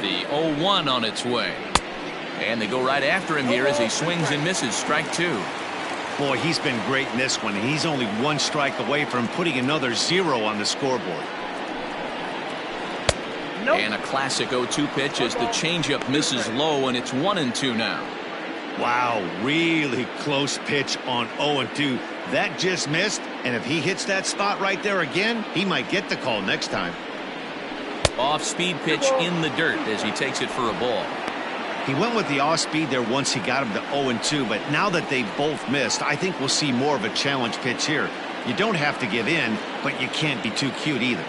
The 0-1 on its way. And they go right after him here as he swings and misses. Strike 2. Boy, he's been great in this one. He's only 1 strike away from putting another 0 on the scoreboard. And a classic 0-2 pitch as the changeup misses low, and it's 1-2 now. Wow, really close pitch on 0-2. That just missed, and if he hits that spot right there again, he might get the call next time. Off-speed pitch in the dirt as he takes it for a ball. He went with the off-speed there once he got him to 0-2, but now that they both missed, I think we'll see more of a challenge pitch here. You don't have to give in, but you can't be too cute either.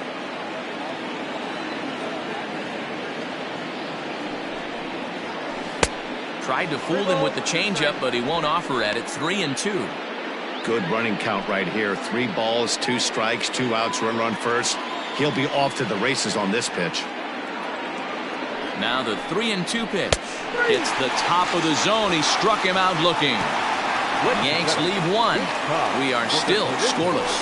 Tried to fool him with the changeup, but he won't offer at it. 3-2. Good running count right here. 3 balls, 2 strikes, 2 outs, run first. He'll be off to the races on this pitch. Now the 3-2 pitch. Hits the top of the zone. He struck him out looking. Yanks leave 1. We are still scoreless.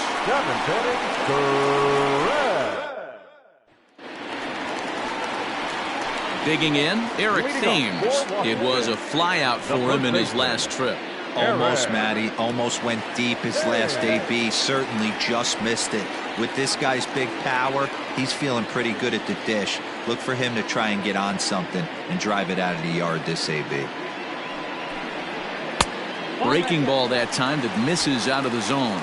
Digging in, Eric Thames. It was a flyout for him in his last trip. Almost, Matty. Almost went deep his last AB. Certainly just missed it. With this guy's big power, he's feeling pretty good at the dish. Look for him to try and get on something and drive it out of the yard this AB. Breaking ball that time that misses out of the zone.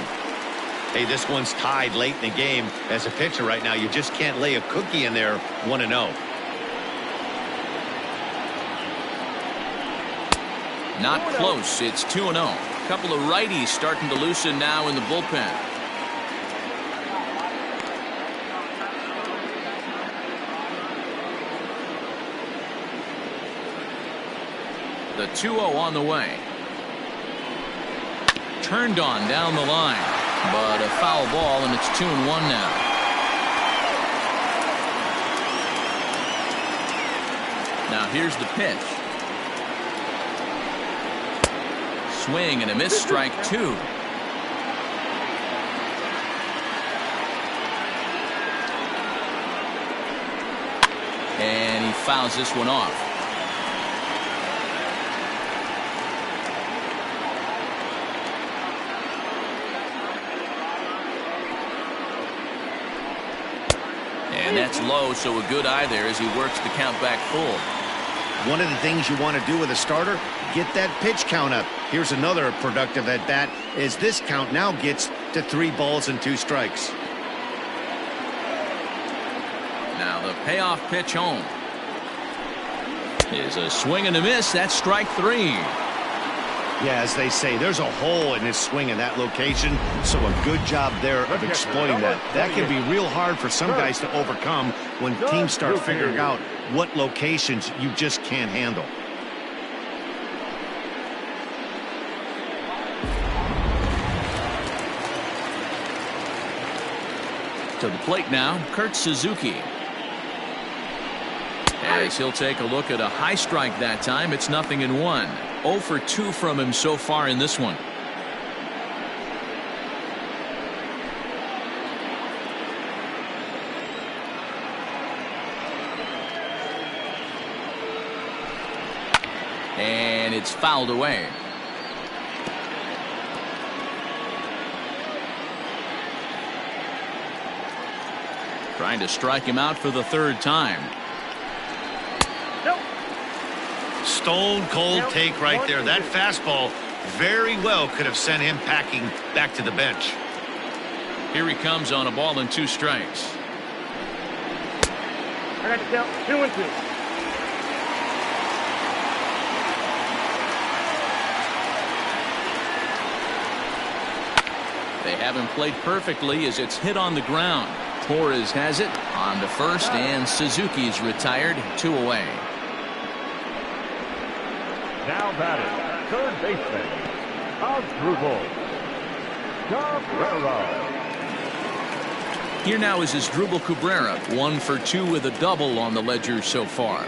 Hey, this one's tied late in the game. As a pitcher right now, you just can't lay a cookie in there 1-0. Not close. It's 2-0. A couple of righties starting to loosen now in the bullpen. The 2-0 on the way. Turned on down the line, but a foul ball, and it's 2-1 now. Now here's the pitch. Swing and a miss, strike 2. And he fouls this one off. And that's low, so a good eye there as he works the count back full. One of the things you want to do with a starter, get that pitch count up. Here's another productive at bat as this count now gets to 3 balls and 2 strikes. Now the payoff pitch home is a swing and a miss. That's strike 3. Yeah, as they say, there's a hole in his swing in that location, so a good job there of exploiting that. That can be real hard for some guys to overcome when teams start figuring out what locations you just can't handle. To the plate now, Kurt Suzuki. As he'll take a look at a high strike that time, it's 0-1. 0 for 2 from him so far in this one. It's fouled away. Trying to strike him out for the third time. Stone cold take right there. That fastball very well could have sent him packing back to the bench. Here he comes on a ball and 2 strikes. I got to count 2-2. They have him played perfectly as it's hit on the ground. Torres has it on to first, and Suzuki's retired. 2 away. Now batting, third baseman, Asdrubal Cabrera. Here now is Asdrubal Cabrera, 1 for 2 with a double on the ledger so far.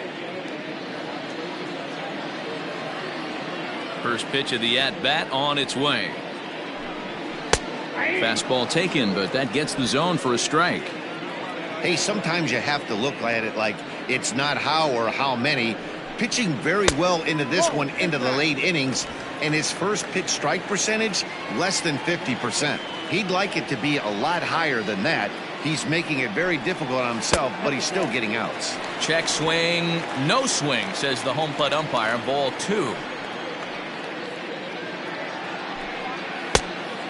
First pitch of the at-bat on its way. Fastball taken, but that gets the zone for a strike. Hey, sometimes you have to look at it like it's not how or how many. Pitching very well into this one into the late innings, and his first pitch strike percentage less than 50%. He'd like it to be a lot higher than that. He's making it very difficult on himself, but he's still getting outs. Check swing, no swing, says the home plate umpire. Ball 2.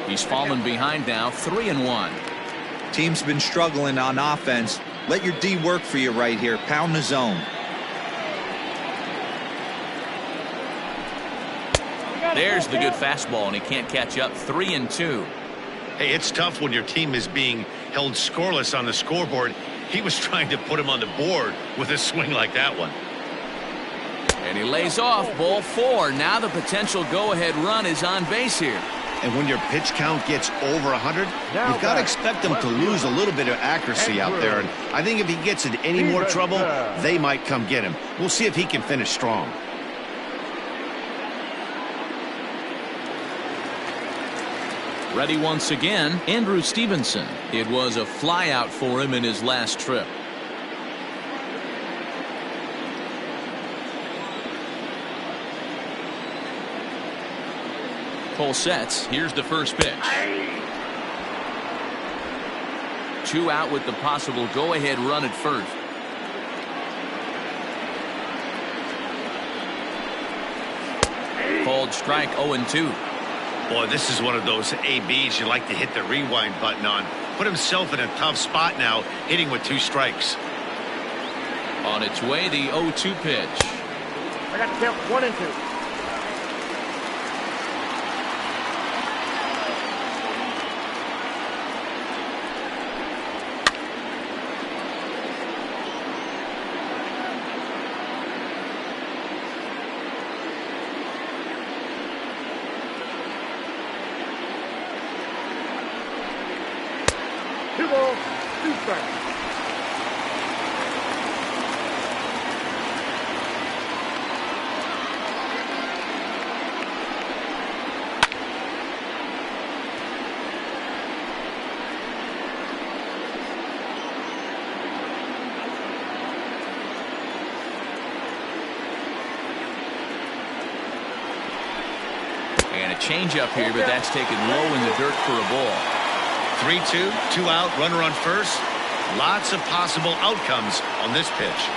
He's fallen behind now, 3-1. Team's been struggling on offense. Let your D work for you right here. Pound the zone. There's the good fastball, and he can't catch up. 3-2. Hey, it's tough when your team is being held scoreless on the scoreboard. He was trying to put him on the board with a swing like that one. And he lays off. Ball 4. Now the potential go-ahead run is on base here. And when your pitch count gets over 100, you've got to expect them to lose a little bit of accuracy out there. And I think if he gets in any more trouble, they might come get him. We'll see if he can finish strong. Ready once again, Andrew Stevenson. It was a flyout for him in his last trip. Full sets. Here's the first pitch. 2 out with the possible go-ahead run at first. Called strike. 0-2. Boy, this is one of those ABs you like to hit the rewind button on. Put himself in a tough spot now, hitting with 2 strikes. On its way, the 0-2 pitch. I got to count 1-2. And a changeup here, but that's taken low in the dirt for a ball. 3-2, 2 out, runner on first. Lots of possible outcomes on this pitch.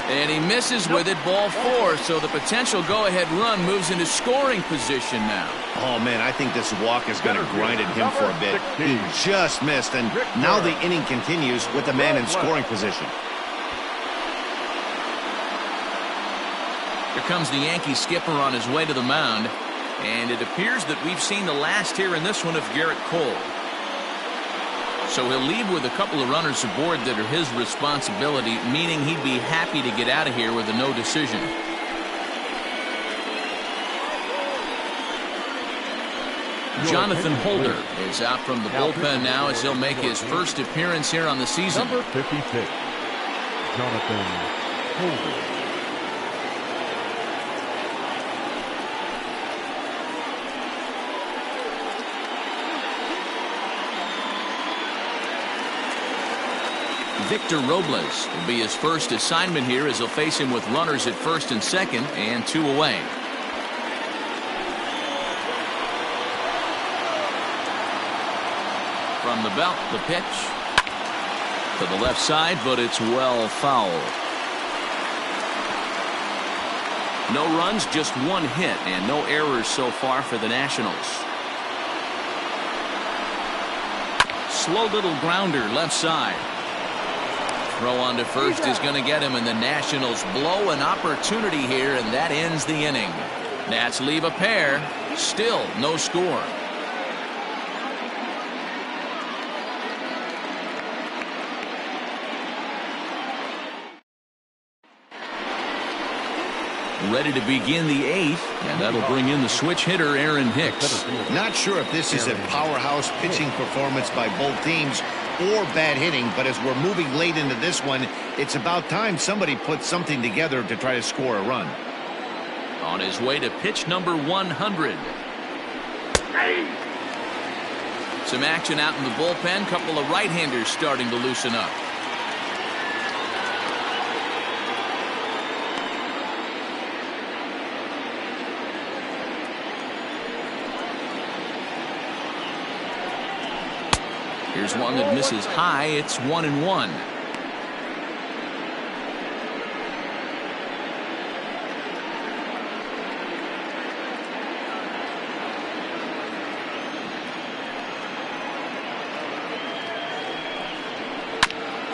And he misses with it. Ball 4. So the potential go-ahead run moves into scoring position now. Oh, man, I think this walk is going to grind at him for a bit. He just missed, and now the inning continues with the man in scoring position. Here comes the Yankee skipper on his way to the mound. And it appears that we've seen the last here in this one of Garrett Cole. So he'll leave with a couple of runners aboard that are his responsibility, meaning he'd be happy to get out of here with a no decision. Jonathan Holder is out from the bullpen now as he'll make his first appearance here on the season. Number 56, Jonathan Holder. Victor Robles will be his first assignment here as he'll face him with runners at first and second and 2 away. From the belt, the pitch to the left side, but it's well fouled. No runs, just one hit, and no errors so far for the Nationals. Slow little grounder left side. Throw on to first is going to get him, and the Nationals blow an opportunity here, and that ends the inning. Nats leave a pair. Still no score. Ready to begin the 8th, and that'll bring in the switch hitter, Aaron Hicks. Not sure if this is a powerhouse pitching performance by both teams or bad hitting, but as we're moving late into this one, it's about time somebody puts something together to try to score a run. On his way to pitch number 100. Some action out in the bullpen. Couple of right-handers starting to loosen up. Here's one that misses high. It's 1-1.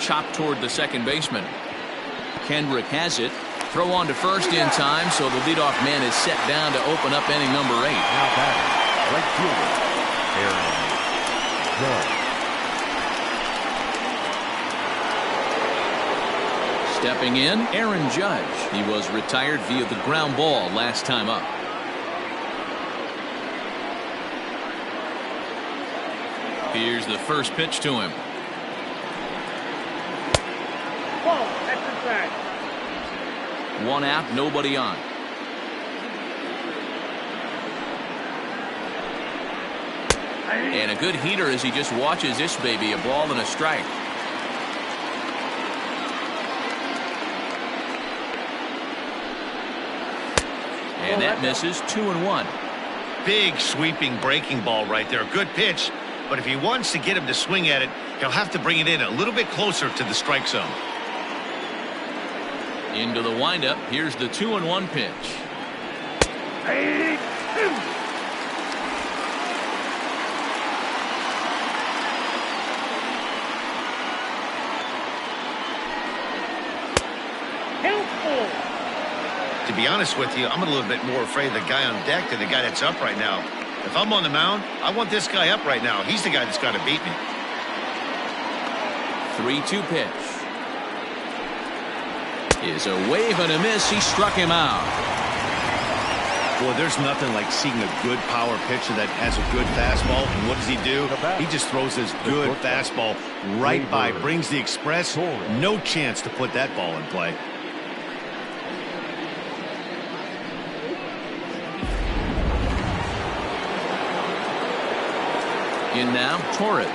Chopped toward the second baseman. Kendrick has it. Throw on to first in time, so the leadoff man is set down to open up inning number 8. Now batting, right fielder, Aaron Judge. Stepping in, Aaron Judge. He was retired via the ground ball last time up. Here's the first pitch to him. Whoa, that's inside. One out, nobody on. And a good heater as he just watches this baby, a ball and a strike. And that misses. 2-1. Big sweeping breaking ball right there. Good pitch, but if he wants to get him to swing at it, he'll have to bring it in a little bit closer to the strike zone. Into the windup. Here's the 2-1 pitch. To be honest with you, I'm a little bit more afraid of the guy on deck than the guy that's up right now. If I'm on the mound, I want this guy up right now. He's the guy that's got to beat me. 3-2 pitch. Is a wave and a miss. He struck him out. Boy, there's nothing like seeing a good power pitcher that has a good fastball. And what does he do? He just throws his good fastball right by, brings the express. No chance to put that ball in play. In now, Torres.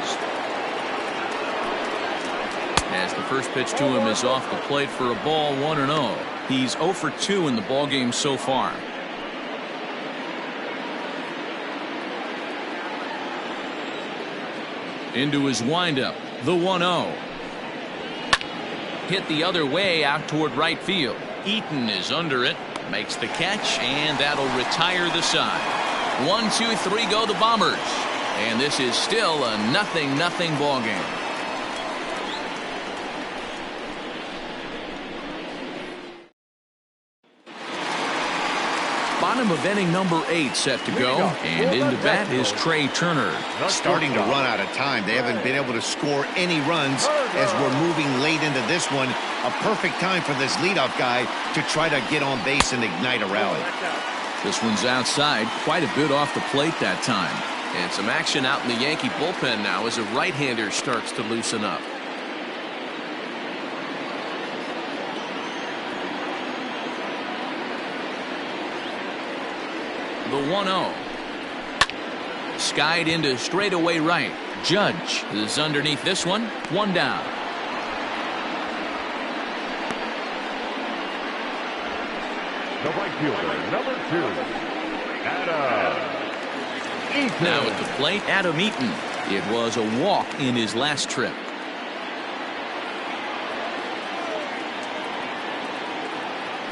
As the first pitch to him is off the plate for a ball, 1-0. He's 0 for 2 in the ballgame so far. Into his windup, the 1-0. Hit the other way out toward right field. Eaton is under it, makes the catch, and that'll retire the side. 1, 2, 3 go the Bombers. And this is still a 0-0 ball game. Bottom of inning number 8 set to go. And in to bat is Trey Turner. Starting to run out of time. They haven't been able to score any runs as we're moving late into this one. A perfect time for this leadoff guy to try to get on base and ignite a rally. This one's outside, quite a bit off the plate that time. And some action out in the Yankee bullpen now as a right-hander starts to loosen up. The 1-0. Skied into straightaway right. Judge is underneath this one. One down. The right fielder, number 2, Adam Eaton. Now at the plate, Adam Eaton. It was a walk in his last trip.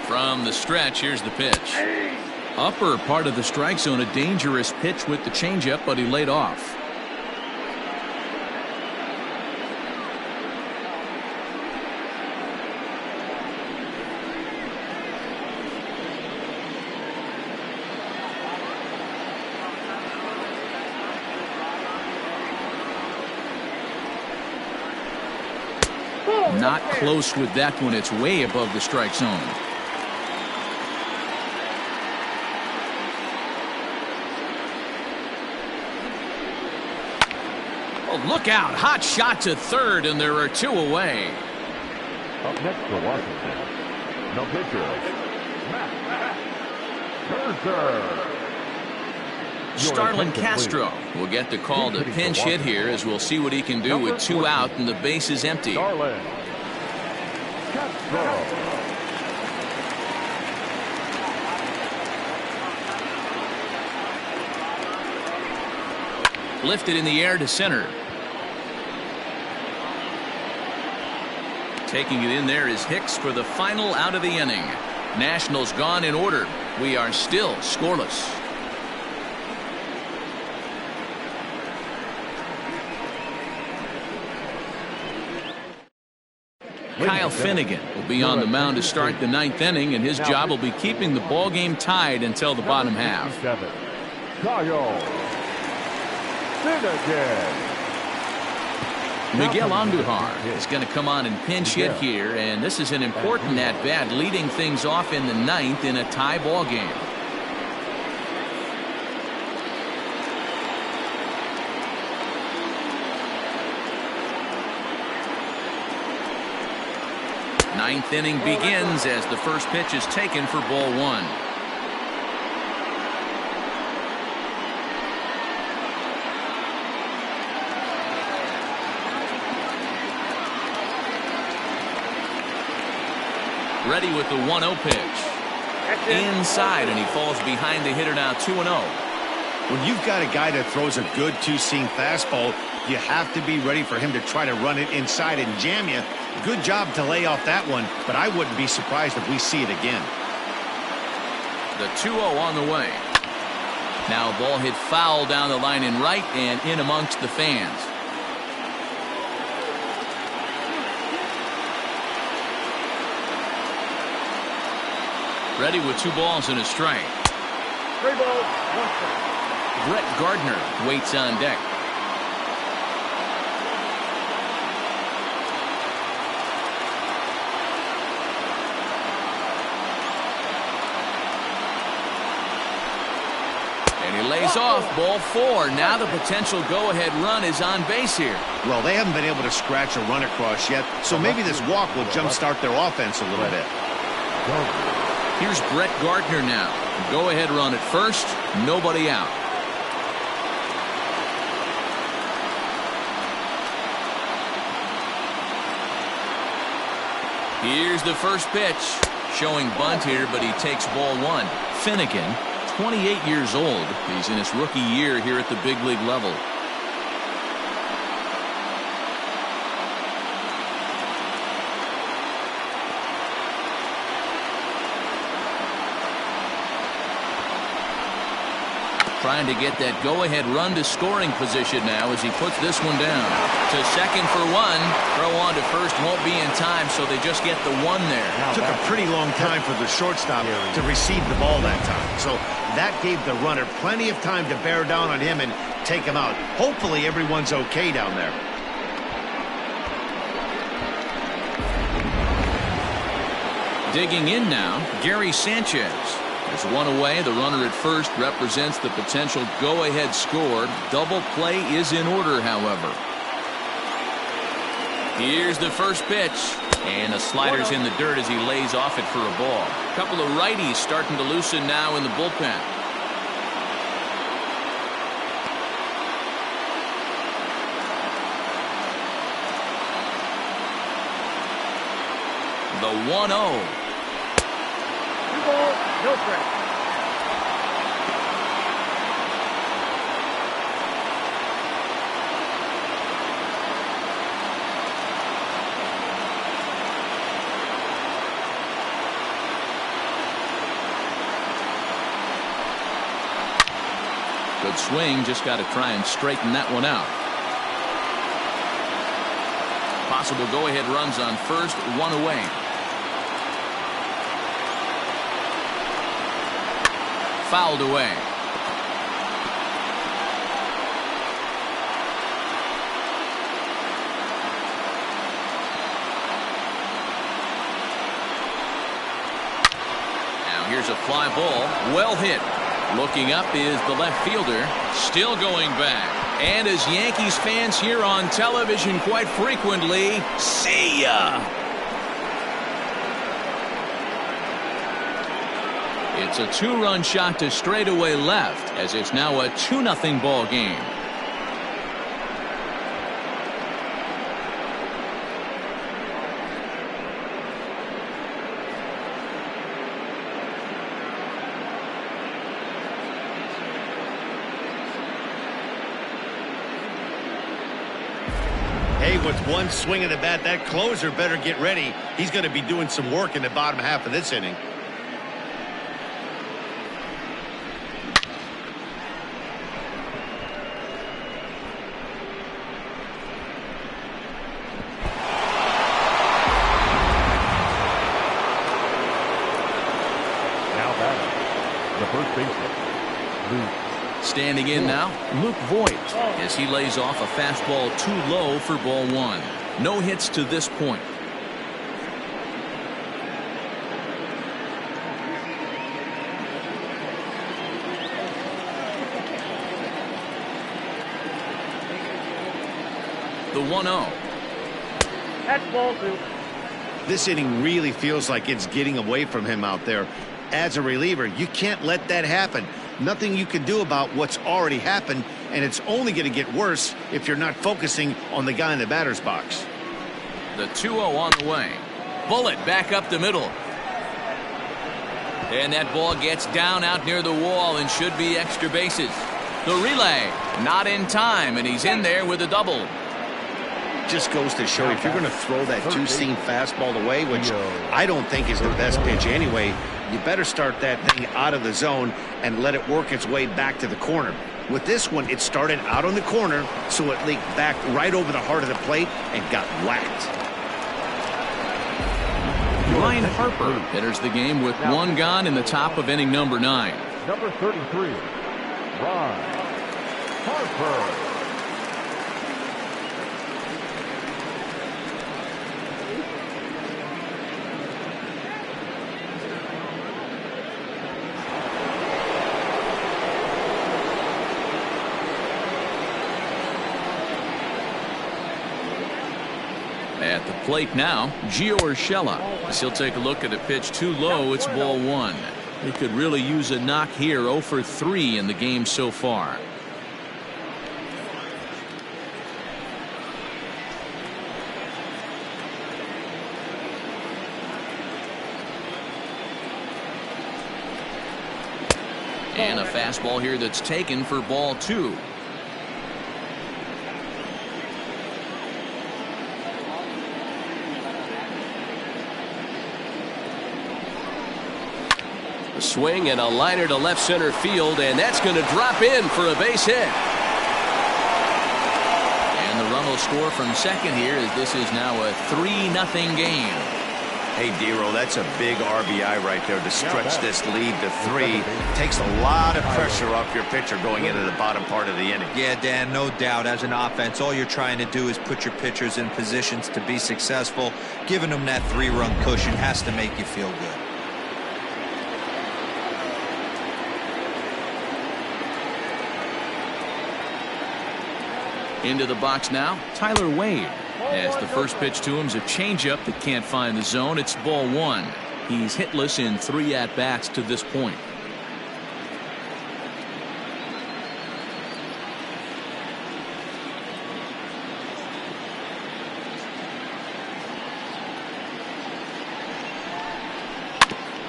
From the stretch, here's the pitch. Upper part of the strike zone, a dangerous pitch with the changeup, but he laid off. Not close with that one. It's way above the strike zone. Oh, look out. Hot shot to third, and there are 2 away. Up next for Washington, no pitcher, Matt Scherzer. Starlin Castro will get the call to pinch hit here, as we'll see what he can do with 2 out and the base is empty. Starlin Castro. Lifted in the air to center. Taking it in there is Hicks for the final out of the inning. Nationals gone in order. We are still scoreless. Kyle Finnegan will be on the mound to start the 9th inning, and his job will be keeping the ball game tied until the bottom half. Kyle Finnegan. Miguel Andujar is going to come on and pinch hit here, and this is an important at-bat, leading things off in the 9th in a tie ball game. Ninth inning begins as the first pitch is taken for ball 1. Ready with the 1-0 pitch. Inside, and he falls behind the hitter now 2-0. When you've got a guy that throws a good 2-seam fastball, you have to be ready for him to try to run it inside and jam you. Good job to lay off that one, but I wouldn't be surprised if we see it again. The 2-0 on the way. Now a ball hit foul down the line in right and in amongst the fans. Ready with 2 balls and a strike. 3 balls, 1 strike. Brett Gardner waits on deck. And he lays off ball 4. Now the potential go-ahead run is on base here. Well, they haven't been able to scratch a run across yet, so maybe this walk will jumpstart their offense a little bit. Here's Brett Gardner now. Go-ahead run at first, nobody out. Here's the first pitch. Showing bunt here, but he takes ball 1. Finnegan, 28 years old. He's in his rookie year here at the big league level. Trying to get that go-ahead run to scoring position now as he puts this one down. To second for 1. Throw on to first won't be in time, so they just get the 1 there. Took a pretty long time for the shortstop to receive the ball that time. So that gave the runner plenty of time to bear down on him and take him out. Hopefully everyone's okay down there. Digging in now, Gary Sanchez. There's 1 away. The runner at first represents the potential go-ahead score. Double play is in order, however. Here's the first pitch. And the slider's in the dirt as he lays off it for a ball. A couple of righties starting to loosen now in the bullpen. The 1-0. 2 balls, no strike. Good swing, just got to try and straighten that one out. Possible go-ahead runs on first, one away. Fouled away. Now here's a fly ball, well hit. Looking up is the left fielder, still going back. And as Yankees fans hear on television quite frequently, see ya! It's a two-run shot to straightaway left, as it's now a 2-0 ball game. Hey, with one swing of the bat, that closer better get ready. He's going to be doing some work in the bottom half of this inning. The first baseman, Luke. Standing in now, Luke Voigt, as he lays off a fastball too low for ball one. No hits to this point. The 1-0. That's ball two. This inning really feels like it's getting away from him out there. As a reliever, you can't let that happen. Nothing you can do about what's already happened, and it's only going to get worse if you're not focusing on the guy in the batter's box. The 2-0 on the way. Bullet back up the middle. And that ball gets down out near the wall and should be extra bases. The relay, not in time, and he's in there with a double. Just goes to show if you're going to throw that two-seam fastball away, which I don't think is the best pitch anyway, you better start that thing out of the zone and let it work its way back to the corner. With this one, it started out on the corner, so it leaked back right over the heart of the plate and got whacked. Ryan Harper enters the game with one gone in the top of inning number 9. Number 33, Ryan Harper. At the plate now, Gio Urshela. As he'll take a look at a pitch too low, it's ball one. He could really use a knock here. 0 for 3 in the game so far. And a fastball here that's taken for ball 2. A swing and a liner to left center field, and that's going to drop in for a base hit. And the run will score from second here, as this is now a 3-0 game. Hey, D-Roll, that's a big RBI right there to stretch this lead to 3. Takes a lot of pressure off your pitcher going into the bottom part of the inning. Yeah, Dan, no doubt. As an offense, all you're trying to do is put your pitchers in positions to be successful. Giving them that 3-run cushion has to make you feel good. Into the box now, Tyler Wade. As the first pitch to him is a changeup that can't find the zone. It's ball 1. He's hitless in 3 at-bats to this point.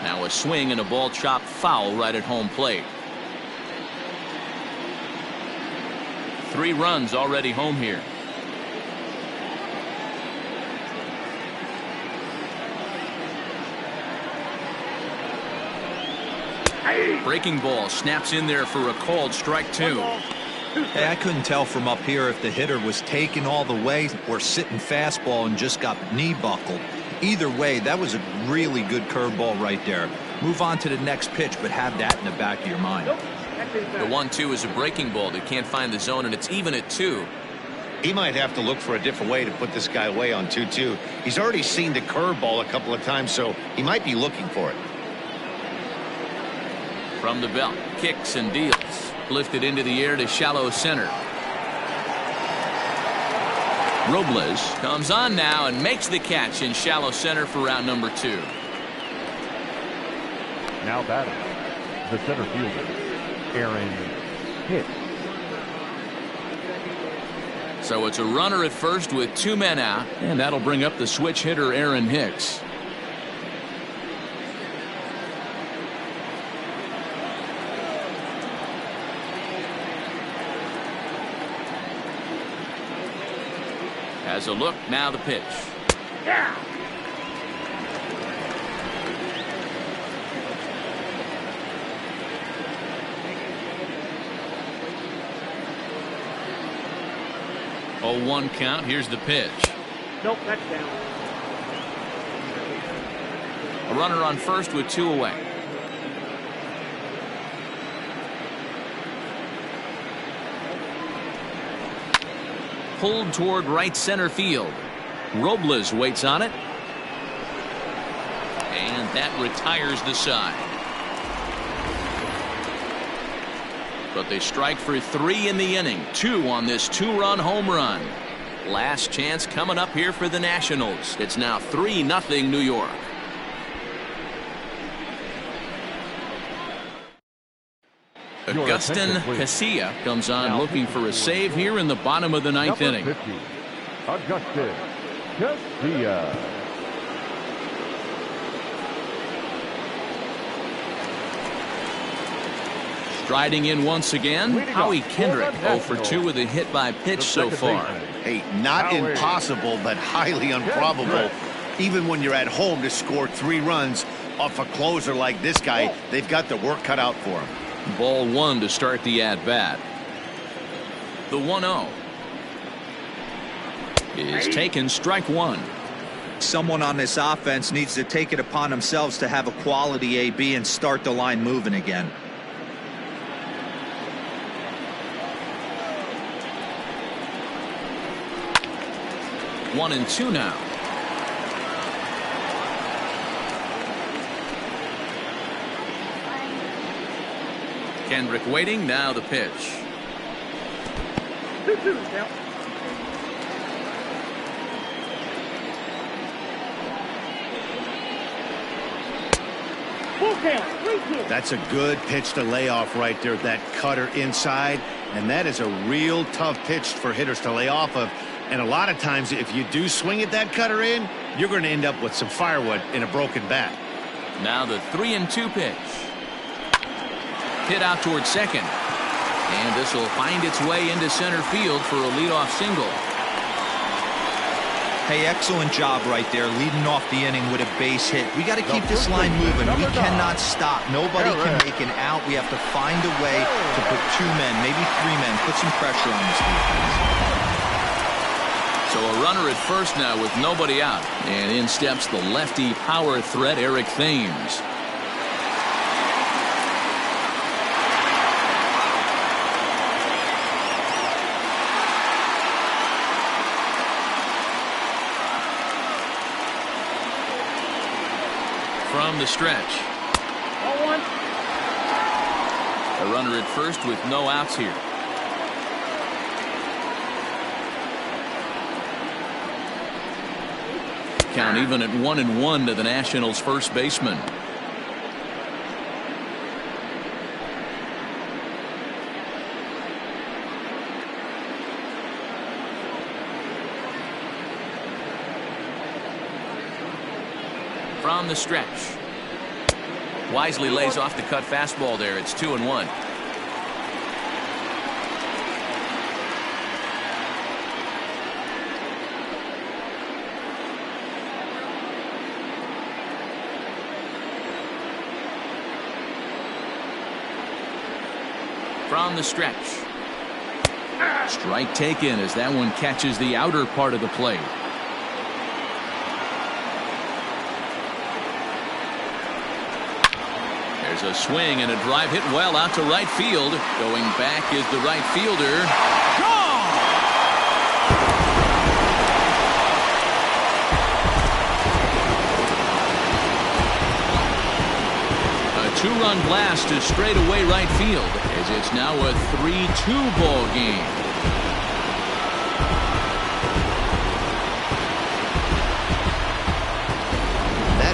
Now a swing and a ball chopped foul right at home plate. 3 runs already home here. Breaking ball snaps in there for a called strike 2. Hey, I couldn't tell from up here if the hitter was taking all the way or sitting fastball and just got knee buckled. Either way, that was a really good curveball right there. Move on to the next pitch, but have that in the back of your mind. The 1-2 is a breaking ball that can't find the zone, and it's even at 2. He might have to look for a different way to put this guy away on 2-2. He's already seen the curveball a couple of times, so he might be looking for it. From the belt, kicks and deals. Lifted into the air to shallow center. Robles comes on now and makes the catch in shallow center for route number 2. Now batting, the center fielder, Aaron Hicks. So it's a runner at first with 2 men out, and that'll bring up the switch hitter Aaron Hicks. Has a look, now the pitch. Yeah. Oh, 1 count. Here's the pitch. Nope, that's down. A runner on first with 2 away. Pulled toward right center field. Robles waits on it. And that retires the side. But they strike for 3 in the inning. 2 on this 2-run home run. Last chance coming up here for the Nationals. It's now 3-0 New York. Augustin Casilla comes on looking for a save here in the bottom of the 9th inning. 50, Augustin Casilla. Striding in once again, Howie Kendrick 0 for 2 with a hit by pitch so far. Hey, not impossible, but highly improbable. Even when you're at home to score 3 runs off a closer like this guy, they've got the work cut out for him. Ball 1 to start the at-bat. The 1-0 is taken, strike 1. Someone on this offense needs to take it upon themselves to have a quality AB and start the line moving again. One and 2 now. Kendrick waiting, now the pitch. 2-2 now. Full count, 3-2. That's a good pitch to lay off right there, that cutter inside, and that is a real tough pitch for hitters to lay off of. And a lot of times, if you do swing at that cutter in, you're going to end up with some firewood in a broken bat. Now the 3-2 pitch. Hit out toward second. And this will find its way into center field for a leadoff single. Hey, excellent job right there, leading off the inning with a base hit. We got to keep this line moving. We cannot stop. Nobody can make an out. We have to find a way to put 2 men, maybe 3 men, put some pressure on this defense. So a runner at first now with nobody out. And in steps the lefty power threat, Eric Thames. From the stretch. 0-1. A runner at first with no outs here. Count even at 1-1 to the Nationals' first baseman. From the stretch. Wisely lays off the cut fastball there. It's 2-1. on the stretch. Strike taken as that one catches the outer part of the plate. There's a swing and a drive hit well out to right field. Going back is the right fielder. Gone! A two-run blast to straightaway right field as it's now a 3-2 ball game.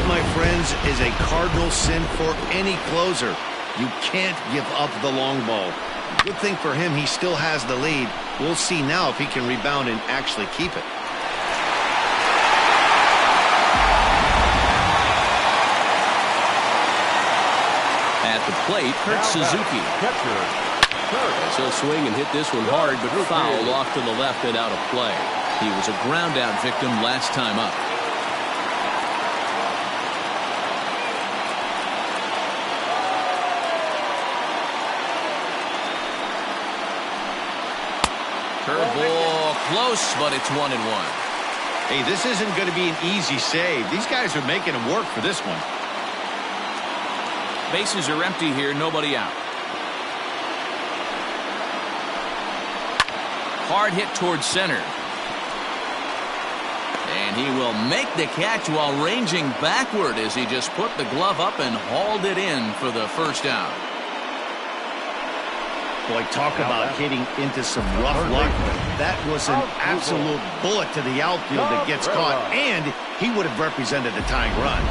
My friends, is a cardinal sin for any closer. You can't give up the long ball. Good thing for him, he still has the lead. We'll see now if he can rebound and actually keep it. At the plate, Kurt Suzuki. So swing and hit this one hard, but foul off to the left and out of play. He was a ground out victim last time up. Curveball close, but it's 1-1. Hey, this isn't going to be an easy save. These guys are making him work for this one. Bases are empty here, nobody out. Hard hit towards center. And he will make the catch while ranging backward as he just put the glove up and hauled it in for the first out. Boy, talk about hitting into some rough luck. That was an absolute bullet to the outfield that gets caught, and he would have represented the tying run.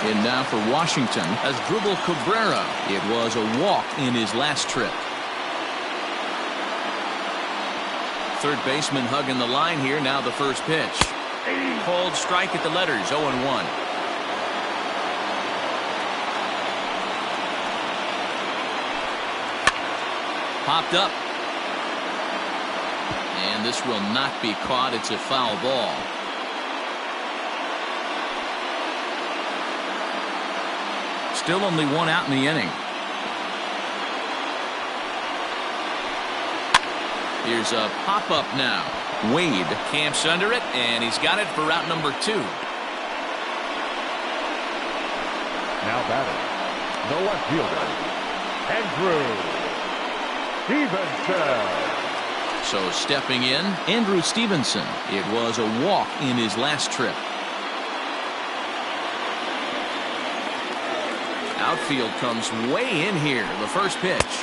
And now for Washington, Asdrubal Cabrera. It was a walk in his last trip. Third baseman hugging the line here. Now the first pitch. Cold strike at the letters, 0-1. Popped up. And this will not be caught. It's a foul ball. Still only one out in the inning. Here's a pop-up now. Wade camps under it, and he's got it for route number 2. Now batting, the left fielder, Andrew Stevenson. So stepping in, Andrew Stevenson. It was a walk in his last trip. Outfield comes way in here. The first pitch.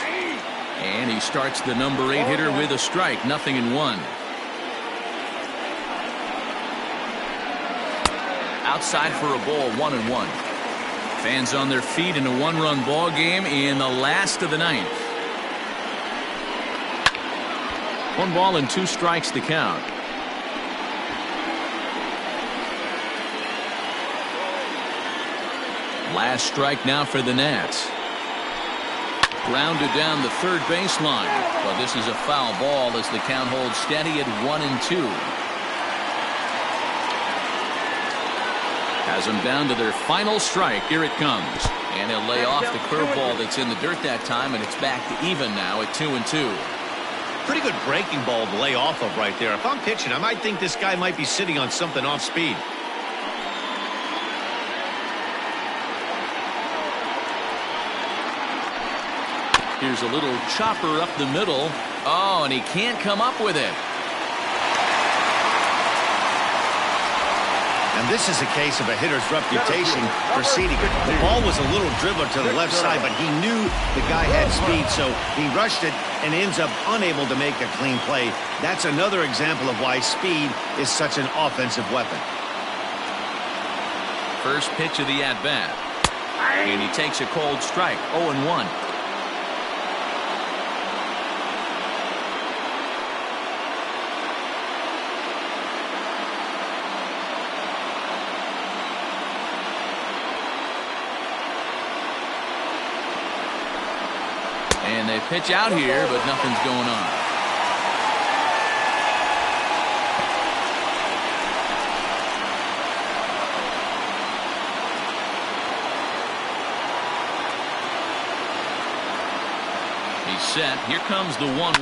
And he starts the number 8 hitter with a strike. 0-1. Outside for a ball. 1-1. Fans on their feet in a one-run ball game in the last of the ninth. 1 ball and 2 strikes to count. Last strike now for the Nats. Grounded down the third baseline, but this is a foul ball as the count holds steady at 1-2. Has them down to their final strike. Here it comes, and he'll lay off the curveball that's in the dirt that time, and it's back to even now at 2-2. Pretty good breaking ball to lay off of right there. If I'm pitching, I might think this guy might be sitting on something off speed. Here's a little chopper up the middle. Oh, and he can't come up with it. And this is a case of a hitter's reputation preceding it. The ball was a little dribbler to the left side, but he knew the guy had speed, so he rushed it and ends up unable to make a clean play. That's another example of why speed is such an offensive weapon. First pitch of the at-bat. And he takes a cold strike. 0-1. And they pitch out here, but nothing's going on. set. Here comes the 1-1.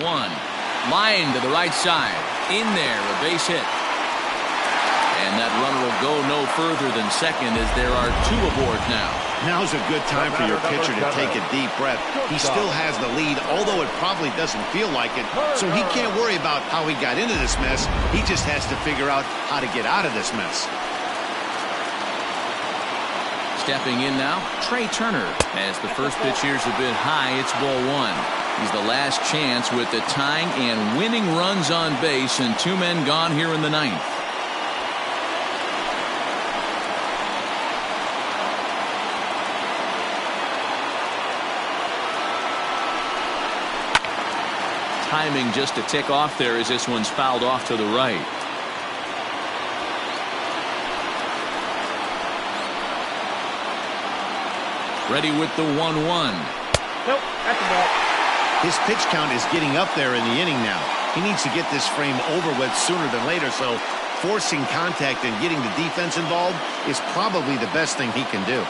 Line to the right side. In there, a base hit. And that runner will go no further than second as there are 2 aboard now. Now's a good time for your pitcher to take a deep breath. He still has the lead, although it probably doesn't feel like it. So he can't worry about how he got into this mess. He just has to figure out how to get out of this mess. Stepping in now, Trey Turner. As the first pitch here's a bit high, it's ball 1. He's the last chance with the tying and winning runs on base, and 2 men gone here in the 9th. Timing just a tick off there as this one's fouled off to the right. Ready with the 1-1. Nope, that's a ball. His pitch count is getting up there in the inning now. He needs to get this frame over with sooner than later, so forcing contact and getting the defense involved is probably the best thing he can do.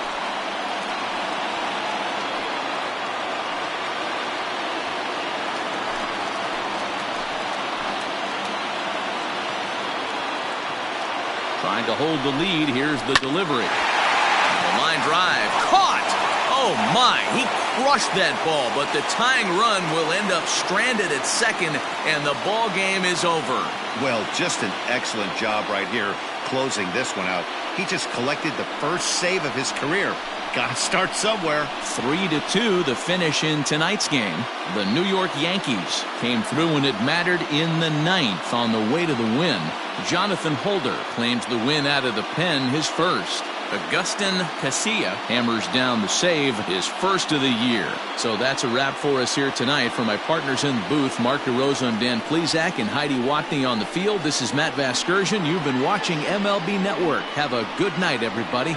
Trying to hold the lead. Here's the delivery. The line drive. Caught! Oh, my. He crushed that ball, but the tying run will end up stranded at second, and the ball game is over. Well, just an excellent job right here closing this one out. He just collected the first save of his career. Got to start somewhere. 3-2 the finish in tonight's game. The New York Yankees came through when it mattered in the 9th on the way to the win. Jonathan Holder claims the win out of the pen, his first. Agustin Casilla hammers down the save, his first of the year. So that's a wrap for us here tonight. For my partners in the booth, Mark DeRosa and Dan Plesac and Heidi Watney on the field, this is Matt Vasgersian. You've been watching MLB Network. Have a good night, everybody.